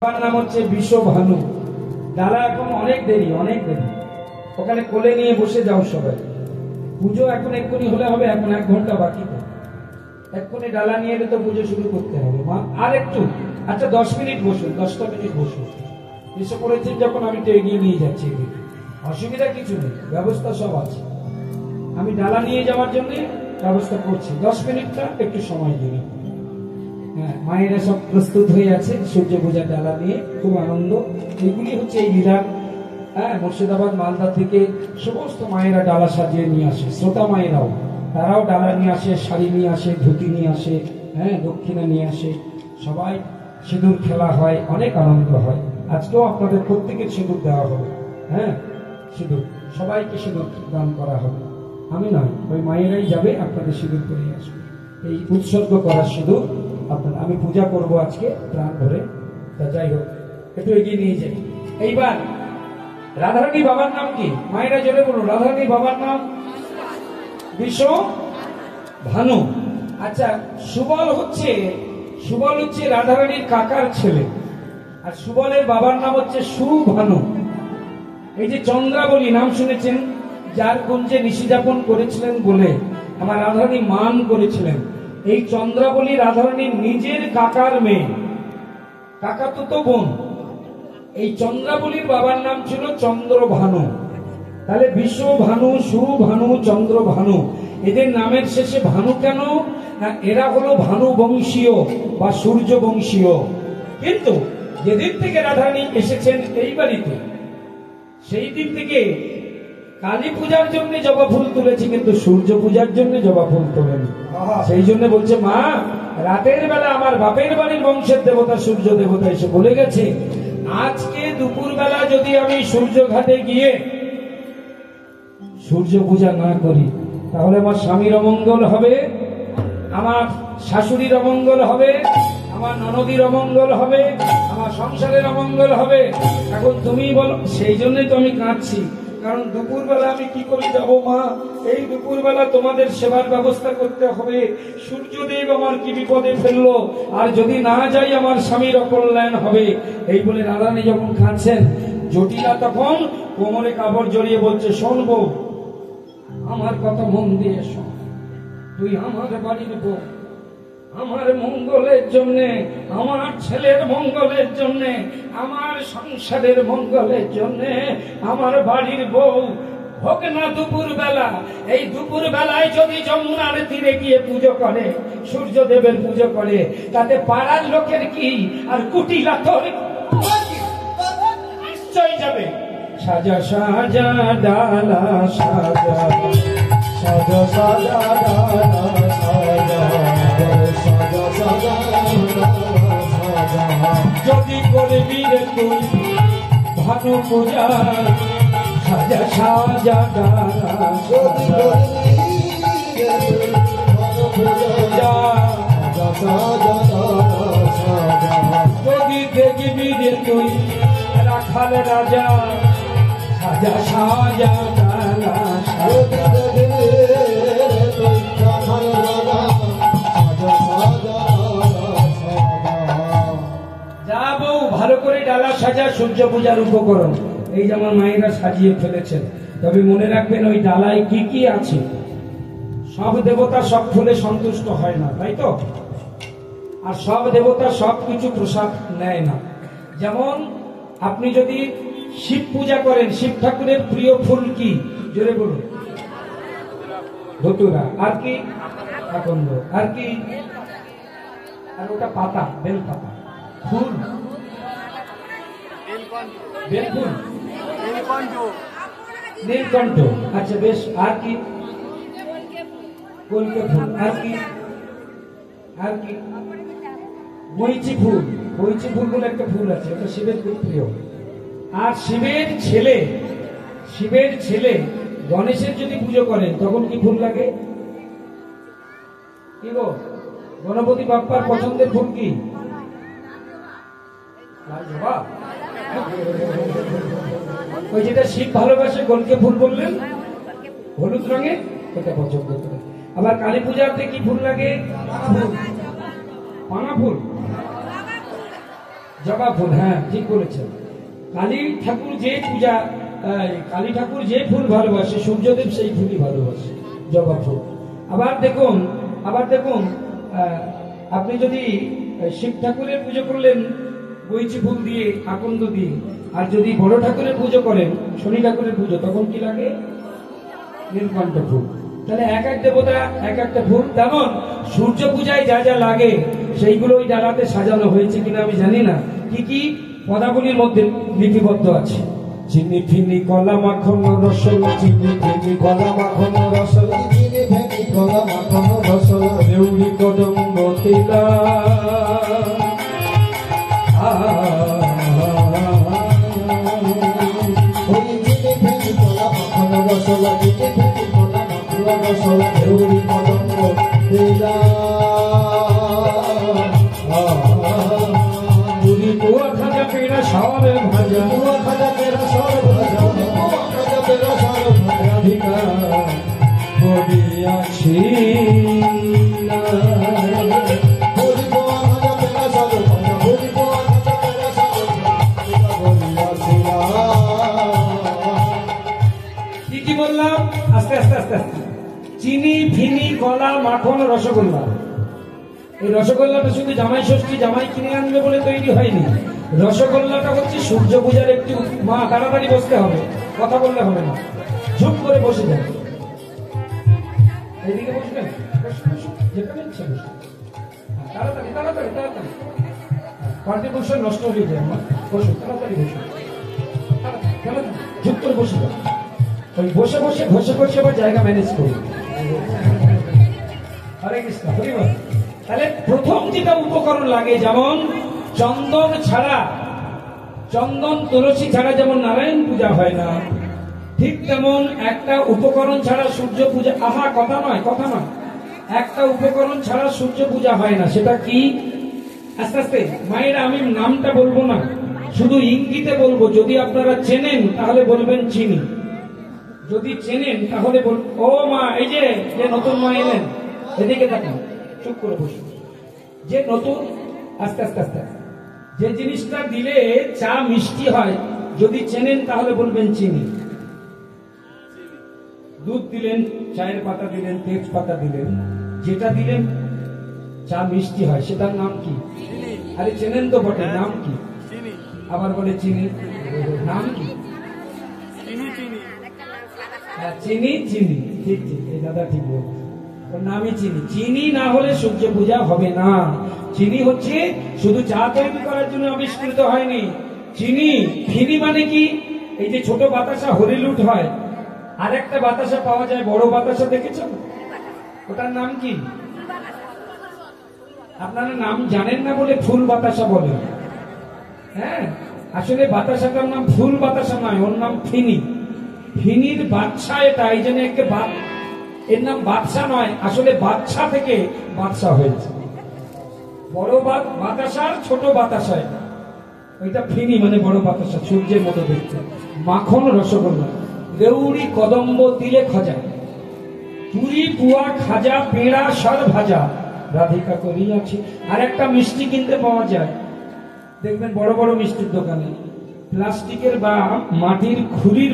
বাবার নাম হচ্ছে বিশ্বভানু। ডালা এখন অনেক দেরি ওখানে কোলে নিয়ে বসে যাও সবাই। পুজো এখন এক্ষুনি হলে হবে, এখন 1 ঘন্টা বাকি। এক্ষুনি ডালা নিয়ে এলে তো পুজো শুরু করতে হবে। মা আর একটু, আচ্ছা 10 মিনিট বসুন, 10টা মিনিট বসুন। এসে পড়েছেন যখন আমি তো এগিয়ে নিয়ে যাচ্ছি, অসুবিধা কিছু নেই, ব্যবস্থা সব আছে। আমি ডালা নিয়ে যাওয়ার জন্য ব্যবস্থা করছি। 10 মিনিটটা একটু সময় দিন। হ্যাঁ, মায়েরা সব প্রস্তুত হয়ে আছে সূর্য পূজার ডালা নিয়ে, খুব আনন্দ। এগুলি হচ্ছে এই লীলা। হ্যাঁ, মুর্শিদাবাদ মালদা থেকে সমস্ত মায়েরা ডালা সাজিয়ে নিয়ে আসে। শ্রোতা মায়েরাও, তারাও ডালা নিয়ে আসে, শাড়ি নিয়ে আসে, ধুতি নিয়ে আসে, হ্যাঁ, দক্ষিণা নিয়ে আসে। সবাই সিঁদুর খেলা হয়, অনেক আনন্দ হয়। আজকেও আপনাদের প্রত্যেকের সিঁদুর দেওয়া হবে। হ্যাঁ, সিঁদুর সবাইকে সিঁদুর দান করা হবে। আমি নয়, ওই মায়েরাই যাবে আপনাদের সিঁদুর করে আসবে। এই উৎসর্গ করার সিঁদুর আপনার। আমি পূজা করব আজকে প্রাণ ভরে। তা যাই হোক, একটু এগিয়ে নিয়ে যাই। এইবার রাধারানী বাবার নাম কি? মায়েরা জোরে বলুন। রাধারানী বাবার নাম বিশ্বভানু। আচ্ছা, সুবল হচ্ছে রাধারানীর কাকার ছেলে, আর সুবলের বাবার নাম হচ্ছে সুভানু। এই যে চন্দ্রাবলী নাম শুনেছেন, যার কুঞ্জে নিশিযাপন করেছিলেন বলে আমার রাধারানী মান করেছিলেন। এই চন্দ্রাবলী রাধারানীর নিজের কাকার মেয়ে, কাকাতুতো বোন। এই চন্দ্রাবলীর বাবার নাম ছিল চন্দ্রভানু। তাহলে বিশ্বভানু, সুভানু, চন্দ্রভানু, এদের নামের শেষে ভানু কেন? না, এরা হলো ভানু বংশীয় বা সূর্য বংশীয়। কিন্তু যেদিন থেকে রাধারানী এসেছেন এই বাড়িতে, সেই দিন থেকে কালী পূজার জন্য জবা ফুল তুলেছি, কিন্তু সূর্য পূজার জন্য জবা ফুল তোলেনি। সেই জন্য বলছে, মা, রাতের বেলা আমার বাপের বাড়ির বংশের দেবতা সূর্য দেবতা এসে বলে গেছে, আজকে দুপুর বেলা যদি আমি সূর্য ঘাটে গিয়ে সূর্য পূজা না করি, তাহলে আমার স্বামীর অমঙ্গল হবে, আমার শাশুড়ির অমঙ্গল হবে, আমার ননদীর অমঙ্গল হবে, আমার সংসারের অমঙ্গল হবে। এখন তুমি বলো। সেই জন্যই তো আমি কাঁদছি, কারণ দুপুরবেলা আমি কি করে যাবো মা? এই দুপুরবেলা তোমাদের সেবার ব্যবস্থা করতে হবে। সূর্যদেব আমার কি বিপদে ফেললো, আর যদি না যাই আমার স্বামীর অকল্যাণ হবে। এই বলে রাধারানী যখন কাঁদছেন, জটিলা তখন কোমরে কাপড় জড়িয়ে বলছে, শোনবো, আমার কথা মন দিয়ে শোন। তুই আমার বাড়ির বউ, আমার মঙ্গলের জন্যে, আমার ছেলের মঙ্গলের জন্যে, আমার সংসারের মঙ্গলের জন্যে আমার বাড়ির বউ হোক না দুপুর বেলা। এই দুপুর বেলায় যদি যমুনার তীরে গিয়ে পুজো করে, সূর্যদেবের পুজো করে, তাতে পাড়ার লোকের কি আর কুটিলা তোর নিশ্চয় যাবে। সাজা সাজা ডালা সাজা, সাজা সাজা ডালা সাজা, যদি করবি রে তুই ভানু পূজা, সাজা সাজা ডালা সাজা, যদি দেখবি রে তুই রাখাল রাজা, সাজা সাজা ডালা সাজা, ভালো করে ডালা সাজা সূর্য পূজার উপকরণ। এই যেমন মায়েরা সাজিয়ে ফেলেছেন। তবে মনে রাখবেন, ওই ডালায় কি কি আছে। সব দেবতা সব ফুলে সন্তুষ্ট হয় না, তাই তো? আর সব দেবতা সব কিছু প্রসাদ নেয় না। যেমন আপনি যদি শিব পূজা করেন, শিব ঠাকুরের প্রিয় ফুল কি? জোরে বলুন। ধতুরা। আর কি? আকন্দ। আর কি? আর ওটা পাতা, বেল পাতা। ফুল বেলফুল, নীলকণ্ঠ। আচ্ছা বেশ। আর কি? কলকে ফুল। আর কি? আর কি? বইচি ফুল। বইচি ফুল বলে একটা ফুল আছে, ওটা শিবের খুব প্রিয়। আর শিবের ছেলে গণেশের যদি পুজো করেন, তখন কি ফুল লাগে? কি গো, গণপতি বাপ্পার পছন্দের ফুল কি? ওই যেটা শিব ভালোবাসে, গোলকে ফুল বললেন, হলুদ রঙের, এটা পছন্দ করে। আবার কালী পূজাতে কি ফুল লাগে? পানা ফুল। জবা ফুল, হ্যাঁ ঠিক বলেছেন। কালী ঠাকুর যে পূজা, কালী ঠাকুর যে ফুল ভালোবাসে, সূর্যদেব সেই ফুলই ভালোবাসে, জবা ফুল। আবার দেখুন আপনি যদি শিব ঠাকুরের পুজো করলেন বইচি ফুল দিয়ে, আকন্দ দিয়ে, আর যদি বড় ঠাকুরের পুজো করেন, শনি ঠাকুরের পুজো, তখন কি লাগে? নীলকণ্ঠ ফুল। তাহলে এক এক দেবতা এক একটা ফুল। তেমন সূর্য পূজায় যা যা লাগে সেইগুলো ওই ডালাতে সাজানো হয়েছে কিনা আমি জানি না, কি কি পদাবলীর মধ্যে লিপিবদ্ধ আছে। চিনি ফিনি কলা মাখন রসলা, চিনি ফিনি কলা মাখন রসলা, চিনি ফিনি কলা মাখন রসলা, দেউড়ি কদম্ব তিলা, চিনি ফিনি কলা মাখন রসলা, চিনি ফিনি কলা মাখন রসলা, দেউড়ি কদম্ব তিলা, পুরি পোয়া খাজা পেড়া সাওয়ারের ভাজা, পোয়া খাজা পেড়া সাওয়ার ভাজা, পোয়া খাজা পেড়া সাওয়ার ভাজা, রাধিকা করিয়াছি না, পুরি পোয়া খাজা পেড়া সাওয়ার ভাজা, পুরি পোয়া খাজা পেড়া সাওয়ার ভাজা, করিয়াছি না। কি বললাম? আস্তে আস্তে আস্তে আস্তে। চিনি ফিনি কলা মাখন রসগোল্লা। এই রসগোল্লাটা শুধু জামাই ষষ্ঠী জামাই কিনে আনবে বলে তৈরি হয়নি। রসগোল্লাটা হচ্ছে সূর্য পূজার একটি, মা তাড়াতাড়ি বসতে হবে, কথা বললে হবে না, চুপ করে বসে যাবে। এইদিকে বসবেন, যেখানে ইচ্ছা বসবেন, তাড়াতাড়ি তাড়াতাড়ি তাড়াতাড়ি, কন্ট্রিবিউশন নষ্ট হয়ে যায়। আমার বসুন, তাড়াতাড়ি বসুন, চুপ করে বসে যাবে। ওই বসে বসে ঘষে ঘষে বা জায়গা ম্যানেজ করুন। হরে কৃষ্ণ, হরিবল। তাহলে প্রথম যেটা উপকরণ লাগে, যেমন চন্দন ছাড়া, চন্দন তুলসী ছাড়া যেমন নারায়ণ পূজা হয় না, ঠিক তেমন একটা উপকরণ ছাড়া সূর্য পূজা, আহা কথা নয় কথা নয়, একটা উপকরণ ছাড়া সূর্য পূজা হয় না। সেটা কি? আস্তে আস্তে মায়েরা, আমি নামটা বলবো না, শুধু ইঙ্গিতে বলবো। যদি আপনারা চেনেন তাহলে বলবেন চিনি, যদি চেনেন তাহলে বল। ও মা, এই যে নতুন মা এলেন, এদিকে থাকুন, চুপ করে বসুন। যে নতুন, আস্তে আস্তে আস্তে, যে জিনিসটা দিলে চা মিষ্টি হয়, যদি চেনেন তাহলে বলবেন চিনি। দুধ দিলেন, চায়ের পাতা দিলেন, তেজপাতা দিলেন, যেটা দিলেন চা মিষ্টি হয়, সেটার নাম কি? আরে চেনেন তো বটে, নাম কি? আবার বলে চিনি, নাম কি? চিনি চিনি, ঠিক ঠিক, এই দাদা ঠিক বলছে, ওর নামই চিনি। চিনি না হলে সূর্য পূজা হবে না। চিনি হচ্ছে শুধু চা তৈরি করার জন্য আবিষ্কৃত হয়নি। চিনি ফিনি মানে কি? এই যে ছোট বাতাসা হরিলুট হয়, আর একটা বাতাসা পাওয়া যায়, বড় বাতাসা, দেখেছেন? ওটার নাম কি? আপনারা নাম জানেন না বলে ফুল বাতাসা বলেন। হ্যাঁ, আসলে বাতাসাটার নাম ফুল বাতাসা নয়, ওর নাম ফিনি। ফিনির বাচ্চা এটা, এই জন্য একে এর নাম বাদশা নয়, আসলে বাচ্চা থেকে বাদশা হয়েছে। বড় বাতাসার ছোট বাতাসা, ওইটা ফিনি মানে বড় বাতাসা, সূর্যের মতো দেখতে। মাখন রসগোল্লা, দেউড়ি কদম্ব তিলে খাজা, পুরি পুয়া খাজা পেড়া সর ভাজা, রাধিকা করিয়াছি। আর একটা মিষ্টি কিনতে পাওয়া যায়, দেখবেন বড় বড় মিষ্টির দোকানে, প্লাস্টিকের বা মাটির খুলির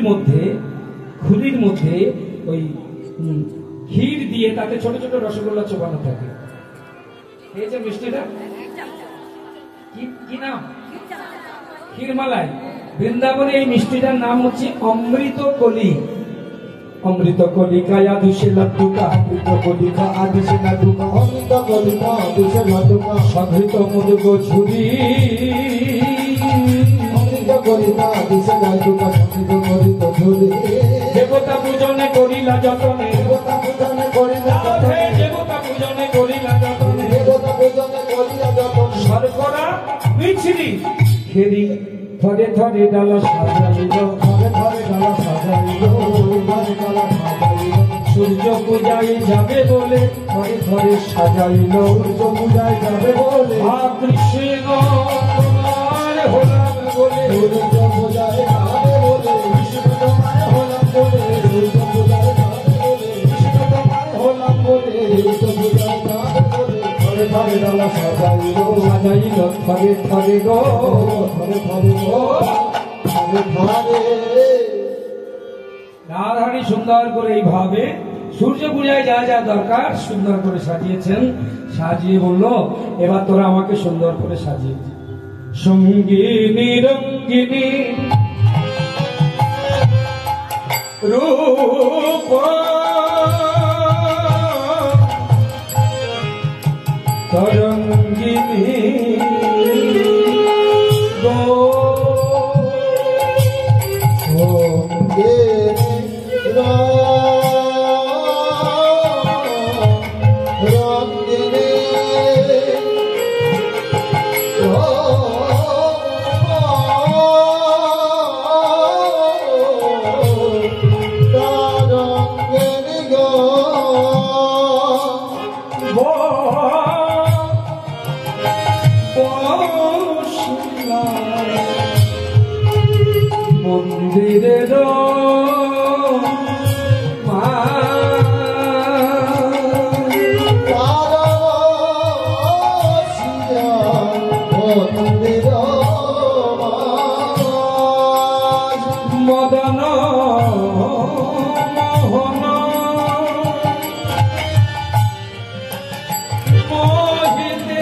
মধ্যে ওই ক্ষীর দিয়ে তাতে ছোট ছোট রসগোল্লা চোবানো থাকে। এই যে মিষ্টিটা কি নাম? ক্ষীরমালাই। বৃন্দাবনে এই মিষ্টিটার নাম হচ্ছে অমৃত কলি। অমৃত কলিকা আদুষে লাড্ডুকা, অমৃত কলিকা আদুষে লাড্ডুকা, অমৃত কলিকা আদুষে লাড্ডুকা, সংহৃত মুদুগ ঝুরি, অমৃত কলিকা আদুষে লাড্ডুকা, সংহৃত মুদুগ ঝুরি। দেবতা পূজনে করিলা যতনে, দেবতা পূজনে করিলা যতনে, দেবতা পূজনে করিলা যতনে, দেবতা পূজনে করিলা যতনে, শর্করা মিছরি খেরি, থরে থরে ডালা সাজাইল, থরে থরে ডালা সাজাইল, থরে ডালা সাজাইল। সূর্য পূজায় যাবে বলে থরে থরে সাজাইল, সূর্য পূজায় যাবে বলে কৃষ্ণ তোমার হলাম বলে, সূর্য পূজায় যাবে বলে কৃষ্ণ তোমার হলাম বলে, সূর্য পূজায় যাবে বলে কৃষ্ণ তোমার হলাম বলে, সূর্য পূজায় যাবে বলে থরে থরে ডালা সাজাইল সাজাইল থরে থরে গো ধরে ধরে ধরে ধরে রাধারানী সুন্দর করে এইভাবে সূর্য পূজায় যা যা দরকার সুন্দর করে সাজিয়েছেন। সাজিয়ে বলল এবার তোরা আমাকে সুন্দর করে সাজিয়ে দে। সঙ্গিনী রঙ্গিনী রূপ তরঙ্গিনী গো সঙ্গে রঙ্গিনী তরঙ্গিনী গো মন্দিরের মদন মোহন মোহিতে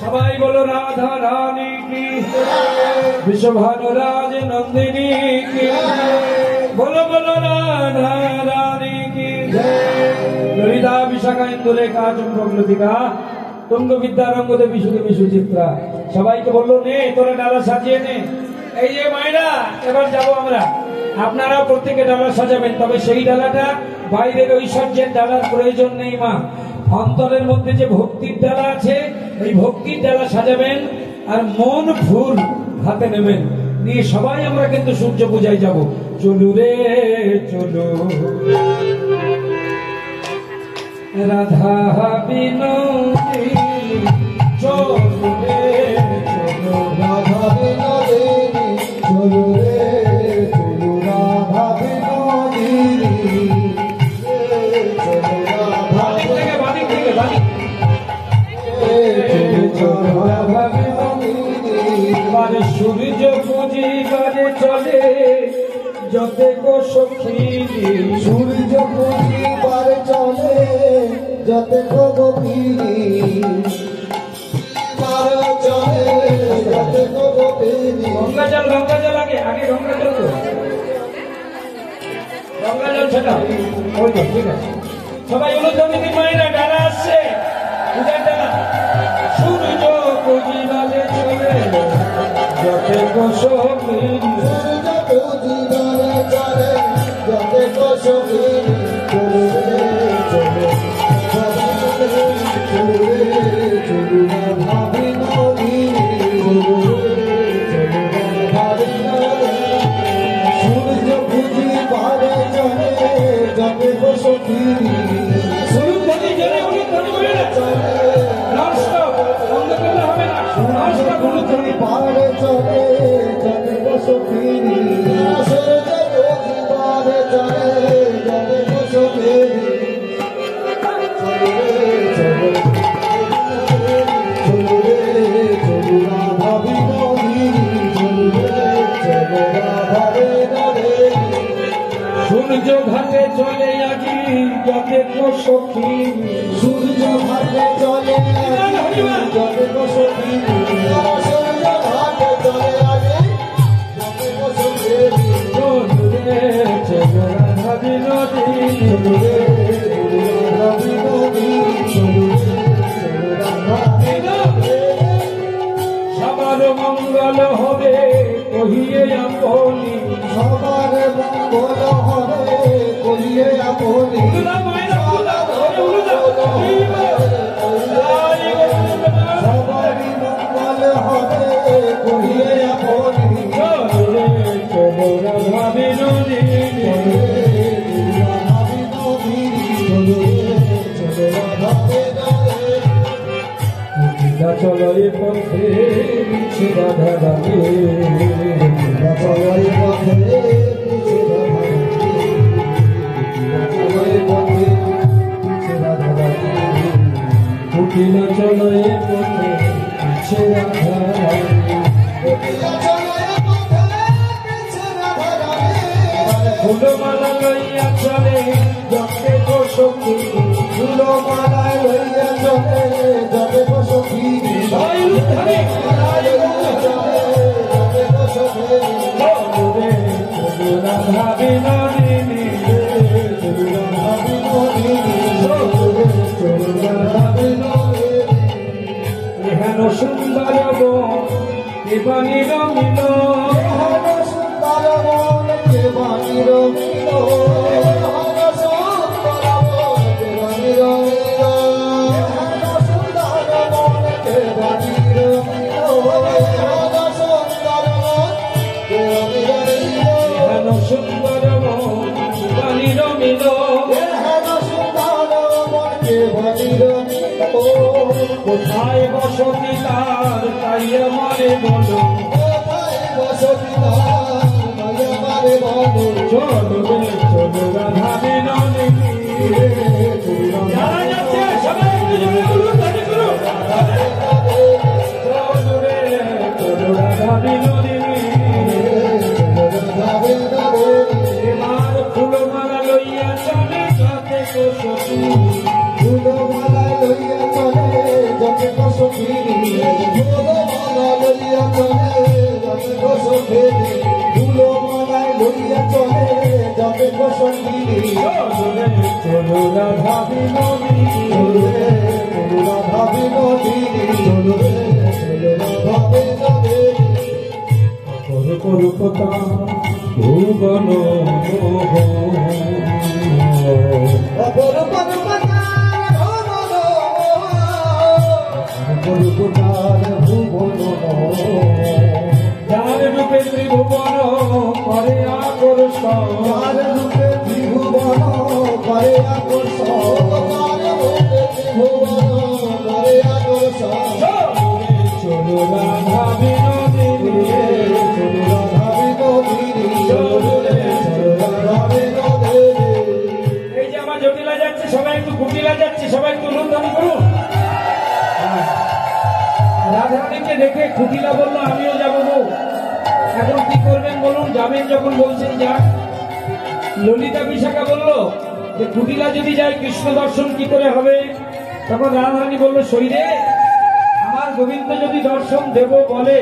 সবাই বলো রাধা রানী কি, বিশ্বভানুরাজ নন্দিনী কি, বলো বলো রাধা রানী কি। ললিতা বিশাখা ইন্দুলেখা চন্দ্রলতিকা তুঙ্গ বিদ্যা রঙ্গদেবী সুদেবী সুচিত্রা। সবাইকে বললো নে তোরা ডালা সাজিয়ে নে। এই যে মায়েরা এবার যাবো আমরা, আপনারা প্রত্যেকে ডালা সাজাবেন, তবে সেই ডালাটা বাইরের ঐশ্বর্যের ডালার প্রয়োজন নেই মা। অন্তরের মধ্যে যে ভক্তির ডালা আছে এই ভক্তির ডালা সাজাবেন আর মন ফুল হাতে নেবেন নিয়ে সবাই আমরা কিন্তু সূর্য পূজায় যাব। চলু রে চলু রাধা বিনোদী চলু রে চলু রাধা বিনোদিনী চলু রে চলু রাধা বিনোদিনী চলু রাধা বাদিক থেকে বাদিক চলু রাধা বিনোদিনী বারে সূর্য পুঁজি বারে চলে যতে গো সখী সূর্য পূজিবার চলে যতে গোপীনী চলে যতে গোপীনী গঙ্গা জল আগে আগে গঙ্গা জল তো গঙ্গা জল সেটা ওই তো ঠিক আছে। সবাই অনুদ্রমিনী মায়েরা ডালা আসছে পূজার ডালা। সূর্য পুঁজি বারে চলে যতে গো সখী সূর্য পূজিবার চলে যতে গোপীনী চলে চলে চলে চলে রাধা বিনোদিনী রাধা বিনোদিনী সূর্য পূজিবার চলে যতে গোপীনী অনুদ্রমি জলে অনুদ্রমি বলে না ননস্টপ বন্ধ করলে হবে না। ননস্টপ অনুদ্রমি পারে চলে যতে গোপীনী সূর্য পূজিবার চলে যতে গোপীনী সূর্য ঘাটে চলে আজি যতে গো সখী সূর্য ঘাটে চলে যতে গোপীনী সূর্য ঘাটে চলে আজি যতে গোপীনী সবার মঙ্গল হবে কহিয়ে আপনি, সবার মঙ্গল হবে করিয়ে আপনি। সবারই মঙ্গল হবে করিয়ে আপনি। চলো এ পথে পিছে রাধা রাধে, চলো এ পথে পিছে রাধা রাধে। কুটিলা চলো এ পথে পিছে রাধা রাধে। ফুলমালা লইয়া চলে জগে সখী, ফুলমালায় লইয়া চলে যাবে গো সখী। রাধা বিনোদিনী এহেন সুন্দর কেবানির মিল, সুন্দর মন কেবানির মিল, সুন্দর মন কেবানির মিল, সুন্দর মন কেবানির মিল, সুন্দর মন কেবানির মিল, এহেন সুন্দর কেবানির মিল। সুন্দর মন কেবানির মিল। কোথায় বসতি তার তাই আমারে বলো, কোথায় বসতি তার তাই আমারে বলো। চলো রে চলো রাধা বিনোদিনী। যারা যাচ্ছে সবাই একটু জোরে বলুন, তালি করুন। চলো রে চলো রাধা বিনোদিনী। এবার ফুলমালা লইয়া চলে যাতে সখী, ফুলমালা লইয়া চলে যাতে গো সখী। ফুলমালা লইয়া চলে যাতে গো সখী। ফুলমালা লইয়া চলে যাতে গো সখী। চলো রে চলো রাধা বিনোদিনী। রাধা বিনোদিনী, চলো রে চলো রাধা বিনোদিনী। করুপতা ভুবন অপরূপার ভুবন, যার রূপে ত্রিভুবন করে আকর্ষণ, যার রূপে ত্রিভুবন করে আকর্ষণ, যার রূপে ত্রিভুবন করে আকর্ষণ। চলো রাধা বিনোদিনী। চলো রাধা বিনোদিনী, চলো রে চলো রাধা বিনোদিনী। এই যে আমার জটিলা যাচ্ছে, সবাই একটু কুটিলা যাচ্ছে, সবাই একটু লুণ্ঠন করুন। রাধারানীকে দেখে কুটিলা বললো আমিও যাবো গো। এখন কি করবেন বলুন? যাবেন যখন বলছেন যান। ললিতা বিশাখা বললো যে কুটিলা যদি যায় কৃষ্ণ দর্শন কি করে হবে? তখন রাধারানী বললো সইরে আমার গোবিন্দ যদি দর্শন দেব বলে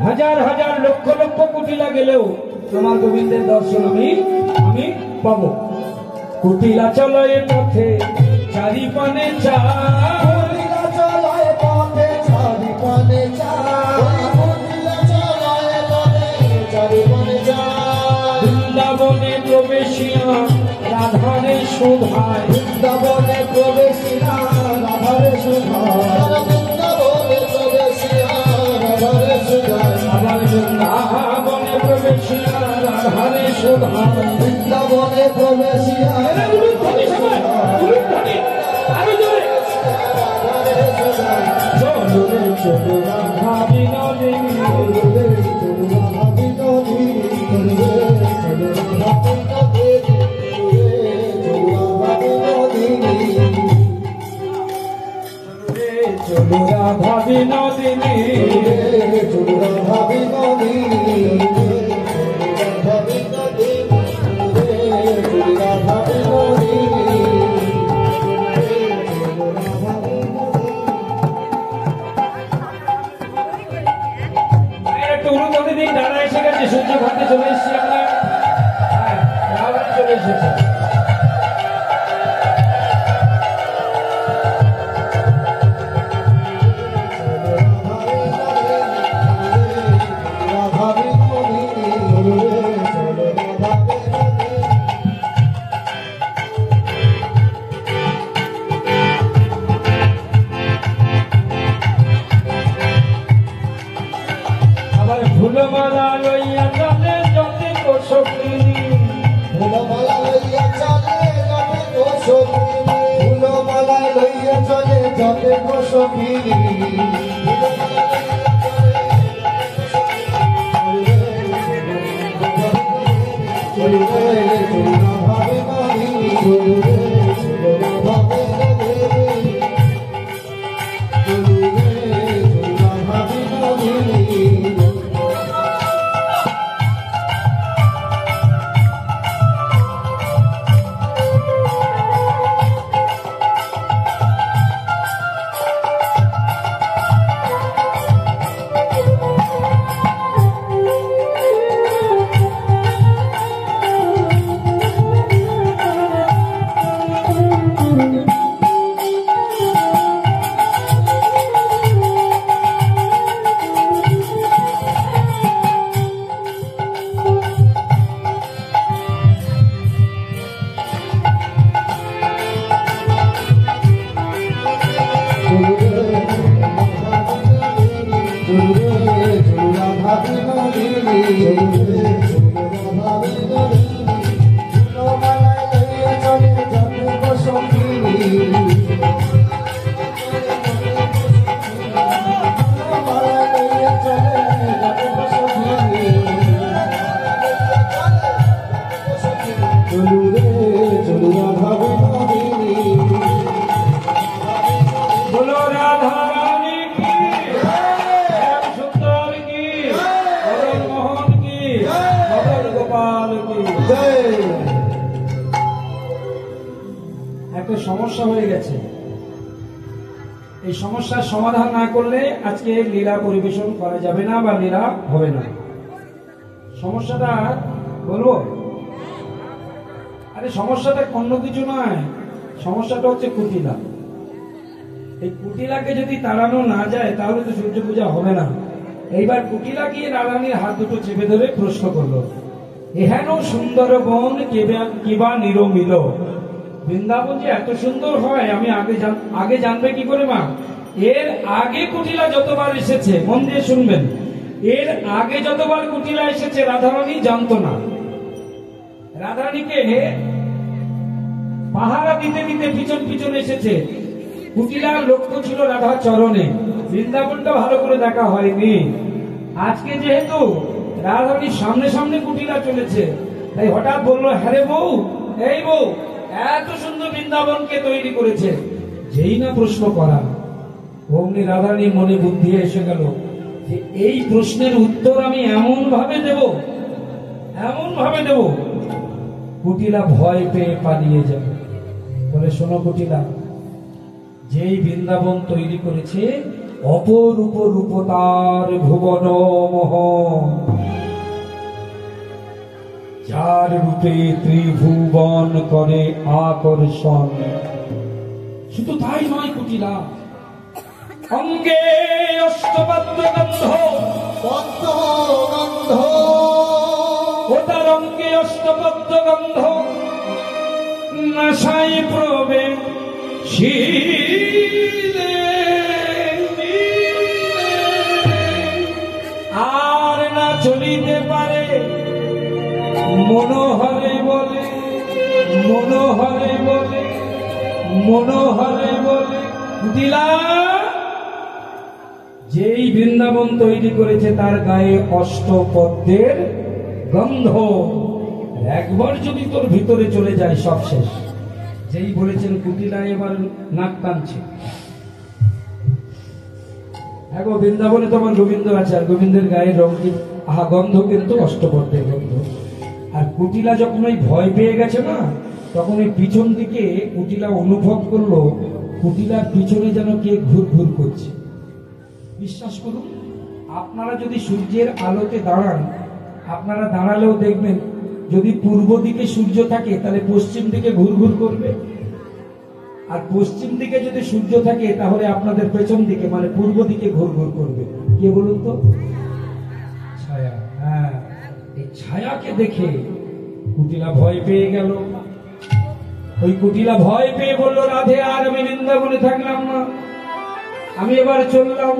হাজার হাজার লক্ষ লক্ষ কুটিলা গেলেও আমার গোবিন্দের দর্শন আমি পাবো। কুটিলা চলো এ পথে চারি পানে চা, কুটিলা চলায় পথে চারি পানে চায়, কুটিলা চলায় পথে চারি পানে চায়। বৃন্দাবনে প্রবেশিয়া রাধারে সুধায়, বৃন্দাবনে প্রবেশিয়া রাধারে সুধায়, বৃন্দাবনে প্রবেশিয়া রাধারে সুধায়। আবার বৃন্দাবনে প্রবেশিয়া রাধারে সুধায়। বৃন্দাবনে প্রবেশিয়া চলো রে চলো রাধা বিনোদিনী। রাধা বিনোদিনী, রাধা বিনোদিনী। চলো রাধা বিনোদিনী। রাধা বিনোদিনী, রাধা বিনোদিনী, রাধা বিনোদিনী। একটু উন্নতি দিন, দাদা এসে গেছে, সূর্য ঘাটে চলে এসেছি আমরা। হ্যাঁ, রাধারানী চলে এসেছে। ফুলমালা লইয়া চলে যতে সখী, ফুলমালা লইয়া চলে যাবে গো সখী, ফুলমালা লইয়া চলে যাবে গো সখী, চলবে চলনা ভাবে মানিনী, চলবে চলনা ভাবে মানিনী, চলবে চলনা ভাবে মানিনী। बोलो राधा रानी की, श्याम सुंदर की, मदन मोहन की, मदन गोपाल की जय। একটা সমস্যা হয়ে গেছে, এই সমস্যার সমাধান না করলে আজকে লীলা পরিবেশন করা যাবে না বা লীলা হবে না। সমস্যাটা বলবো? আরে সমস্যাটা অন্য কিছু নয়, সমস্যাটা হচ্ছে কুটিলা। এই কুটিলাকে যদি তাড়ানো না যায় তাহলে তো সূর্য পূজা হবে না। এইবার কুটিলা গিয়ে রাধারানীর হাত দুটো চেপে ধরে প্রশ্ন করলো, এহেন সুন্দর বন কিবা নিরমিল, বৃন্দাবন যে এত সুন্দর হয় আমি আগে জানবে কি করে মা? এর আগে কুটিলা যতবার এসেছে, মন দিয়ে শুনবেন, এর আগে যতবার কুটিলা এসেছে রাধারানী জানতো না। রাধারানীকে পাহারা দিতে দিতে পিছন পিছন এসেছে। কুটিলার লক্ষ্য ছিল রাধা চরণে, বৃন্দাবনটা ভালো করে দেখা হয়নি। আজকে যেহেতু রাধারানীর সামনে সামনে কুটিলা চলেছে, তাই হঠাৎ বললো, হ্যাঁ রে বউ, এই বউ, এত সুন্দর বৃন্দাবনকে তৈরি করেছে। যেই না প্রশ্ন করা, অমনি রাধারানীর মনে বুদ্ধি এসে গেল যে এই প্রশ্নের উত্তর আমি এমন ভাবে দেব, কুটিলা ভয় পেয়ে পালিয়ে যাবে। বলে, শোনো কুটিলা, যেই বৃন্দাবন তৈরি করেছে অপরূপ রূপতার ভুবন মোহন, যার রূপে ত্রিভুবন করে আকর্ষণ। শুধু তাই নয় কুটিলা, অঙ্গে অষ্টপদ্ম গন্ধ, পদ্মগন্ধ, ও তার অঙ্গে অষ্টপদ্ম গন্ধ, নাসাই প্রবে শীলে, আর না চলিতে পারে মনোহরে বলে, মনোহরে বলে, মনোহরে বলে। কুটিলা যেই বৃন্দাবন তৈরি করেছে তার গায়ে অষ্টপদ্মের গন্ধ, একবার যদি তোর ভিতরে চলে যায় সব শেষ। যেই বলেছেন কুটিলা এবার নাক টানছে। এখন বৃন্দাবনে তোমার গোবিন্দ আছে, আর গোবিন্দের গায়ে রঙিন গন্ধ কিন্তু অষ্টপদ্মের গন্ধ। আর কুটিলা যখন ওই ভয় পেয়ে গেছে না, তখন ওই পিছন দিকে কুটিলা অনুভব করলো কুটিলার পিছনে যেন কে ঘুর ঘুর করছে। বিশ্বাস করুন, আপনারা যদি সূর্যের আলোতে দাঁড়ান, আপনারা দাঁড়ালেও দেখবেন যদি পূর্ব দিকে সূর্য থাকে তাহলে পশ্চিম দিকে ঘুর ঘুর করবে, আর পশ্চিম দিকে যদি সূর্য থাকে তাহলে আপনাদের পেছন দিকে মানে পূর্ব দিকে ঘুর ঘুর করবে। কে বলুন তো? ছায়া। হ্যাঁ, এই ছায়াকে দেখে কুটিলা ভয় পেয়ে গেল। ওই কুটিলা ভয় পেয়ে বললো, রাধে, আর আমি বৃন্দাবনে থাকলাম না, আমি এবার চললাম।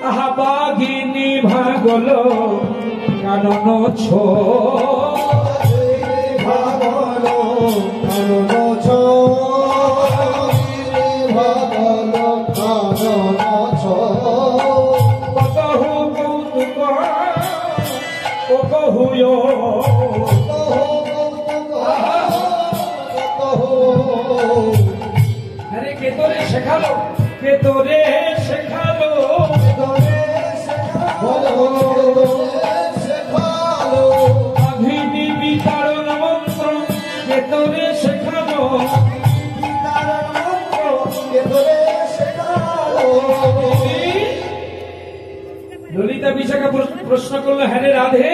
আহা বাঘিনী ভাগলো কানন ছো ভাগলো কানন ছো ভাগলো কানন ছো কতহু কৌতুক ও কহুয় আরে কে তোরে শেখালো কে তোরে শেখালো অভিধি বিতারণ মন্ত্র কে তোরে শেখালো ললিতা বিশাখা প্রশ্ন করলো, হ্যাঁ রে রাধে,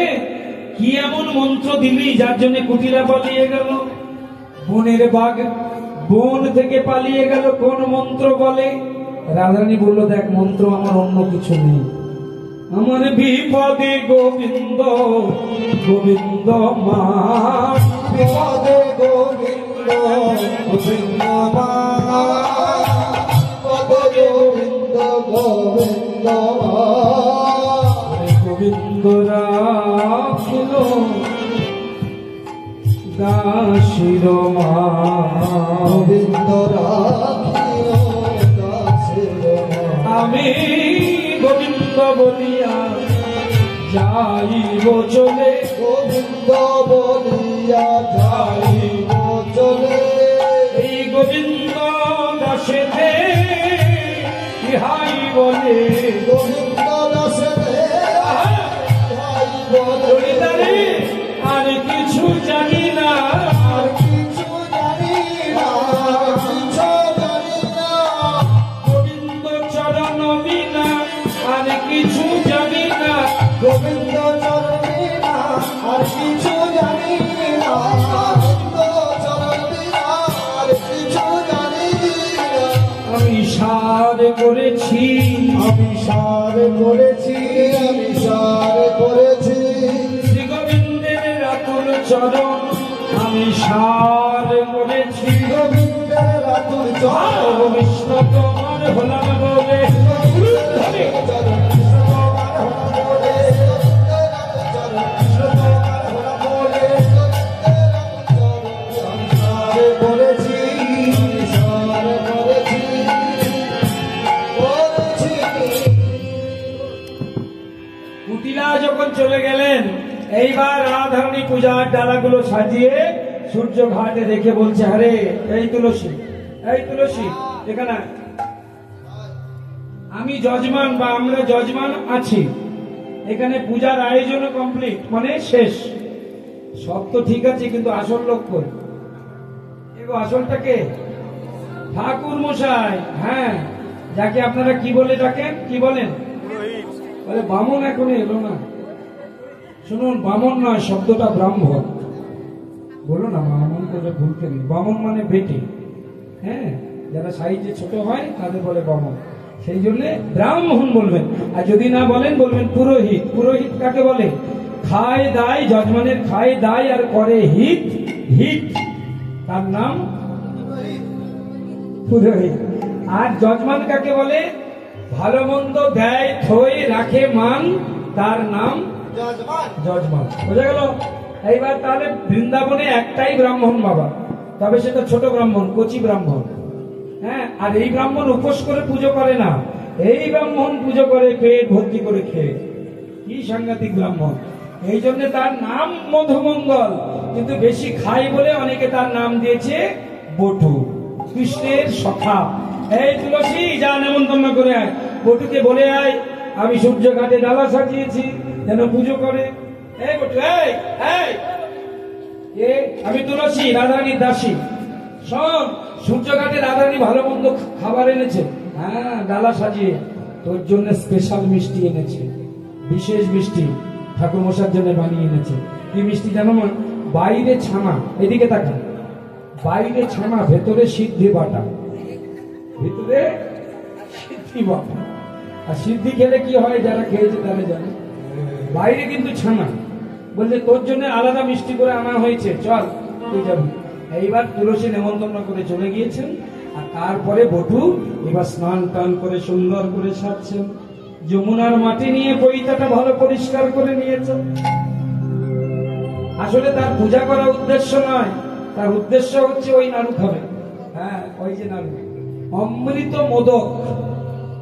কি এমন মন্ত্র দিলি যার জন্য কুটিরা পালিয়ে গেল? বনের বাঘ বন থেকে পালিয়ে গেল, কোন মন্ত্র বলে? রাধারানী বলল, দেখ মন্ত্র আমার অন্য কিছু নেই, আমার বিপদে গোবিন্দ গোবিন্দ মা, বিপদে গোবিন্দ গোবিন্দ মা, বিপদে গোবিন্দ গোবিন্দ মা, গোবিন্দ রাখিল দাসির মা, গোবিন্দ রাখিল দাসের মা, আমি গোবিন্দ বলিয়া যাইব চলে, গোবিন্দ বলিয়া যাইব চলে, এই গোবিন্দ দাসেতে ইহাই বলে, গোবিন্দ দাসের ললিতারে আর কিছু জানি না, আর কিছু জানি না, কিছু জানি না, গোবিন্দ চরণ বিনা আর কিছু জানি না, গোবিন্দ চরণে না আর কিছু জানি না, গোবিন্দ চরণে না আর কিছু জানি না, আমি সার করেছি, আমি সার করেছি, আমি সার করেছি, শ্রী গোবিন্দের রাতুল চরণ আমি সার করেছি, গোবিন্দের রাতুল চরণ, বিষ্ণু তোমার হলাম বলে, করেছি, সার করেছি, করেছি। কুটিলা যখন চলে গেলেন, এইবার রাধারানী পূজার ডালাগুলো সাজিয়ে সূর্য ঘাটে রেখে বলছে, আরে এই তুলসী, এই তুলসী এখানে আয়। আমি যজমান বা আমরা যজমান আছি, এখানে পূজার আয়োজন কমপ্লিট, মানে শেষ, সব তো ঠিক আছে, কিন্তু আসল লোক কই? এগো আসলটাকে ঠাকুর মশাই, হ্যাঁ, যাকে আপনারা কি বলে ডাকেন, কি বলেন? বলে বামন এখনো এলো না। শুনুন, বামন নয়, শব্দটা ব্রাহ্মণ। বলো না বামন করে ভুলতে নেই, বামন মানে বেটে, হ্যাঁ, যারা সাইজে ছোট হয় তাদের বলে বামন, সেই জন্য ব্রাহ্মণ বলবেন। আর যদি না বলেন, বলবেন পুরোহিত। পুরোহিত কাকে বলে? খায় দায়, যজমানের খায় দায় আর করে হিত, হিত তার নাম পুরোহিত। আর যজমান কাকে বলে? ভালো মন্দ দেয়, থই রাখে মান, তার নাম যজমান। বোঝা গেল? এইবার তাহলে বৃন্দাবনে একটাই ব্রাহ্মণ বাবা, তবে সেটা ছোট ব্রাহ্মণ, কচি ব্রাহ্মণ, হ্যাঁ। আর এই ব্রাহ্মণ উপোস করে পুজো করে না, এই ব্রাহ্মণ পুজো করে পেট ভর্তি করে খেয়ে। কি সাংঘাতিক ব্রাহ্মণ! এই জন্য তার নাম মধুমঙ্গল, কিন্তু বেশি খাই বলে অনেকে তার নাম দিয়েছে বটু, কৃষ্ণের সখা। এই তুলসী, যা নেমন্তন্ন করে আয়, বটুকে বলে আয় আমি সূর্য ঘাটে ডালা সাজিয়েছি, যেন পুজো করে। এই বটু, এই এই এ আমি তুলসী, রাধারানীর দাসী। শোন, সূর্য ঘাটে রাধারানী ভালো মন্দ খাবার এনেছে, হ্যাঁ, ডালা সাজিয়ে তোর জন্য স্পেশাল মিষ্টি এনেছে, বিশেষ মিষ্টি ঠাকুর মশার জন্য বানিয়ে এনেছে। কি মিষ্টি জানো মা? বাইরে ছানা, এদিকে তাকা, বাইরে ছানা, ভেতরে সিদ্ধি বাটা, ভিতরে সিদ্ধি বাটা। আর সিদ্ধি খেলে কি হয়, যারা খেয়েছে তারা জানে। বাইরে কিন্তু ছানা। বলছে তোর জন্য আলাদা মিষ্টি করে আনা হয়েছে, চল তুই যাবি। এইবার তুলসী নেমন্তন্ন করে চলে গিয়েছেন। আর তারপরে বটু এবার স্নান টান করে সুন্দর করে সাজছেন। যমুনার মাটি নিয়ে পৈতাটা ভালো পরিষ্কার করে নিয়েছ। আসলে তার পূজা করার উদ্দেশ্য নয়, তার উদ্দেশ্য হচ্ছে ওই নাড়ু খাবে। হ্যাঁ, ওই যে নাড়ু, অমৃত মোদক,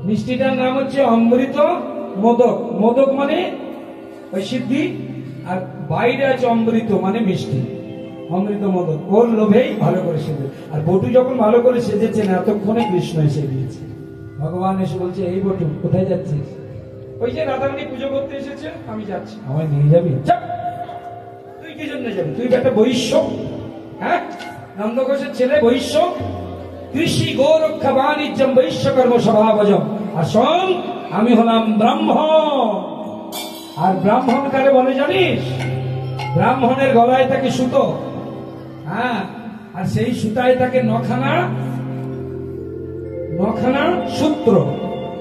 মিষ্টিটার নাম হচ্ছে অমৃত মোদক। মোদক মানে ওই সিদ্ধি, আর বাইরে আছে অমৃত মানে মিষ্টি, অমৃত মোদক। ওর লোভেই ভালো করে সেজে, আর বটু যখন ভালো করে সেজেছেন এতক্ষণে কৃষ্ণ এসে দিয়েছে। ভগবান এসে বলছে, এই বটু কোথায় যাচ্ছিস? ওই যে রাধারানী পুজো করতে এসেছে, আমি যাচ্ছি। আমায় নিয়ে যাবি? তুই কি জন্য যাবি? তুই একটা বৈশ্য, হ্যাঁ, নন্দঘোষের ছেলে, বৈশ্য। কৃষি গোরক্ষা বাণিজ্যম বৈশ্য কর্ম স্বভাবজম। আর শোন, আমি হলাম ব্রাহ্মণ। আর ব্রাহ্মণ কারে বলে জানিস? ব্রাহ্মণের গলায় থাকে সুতো, হ্যাঁ, আর সেই সুতায় থাকে নখানা সূত্র,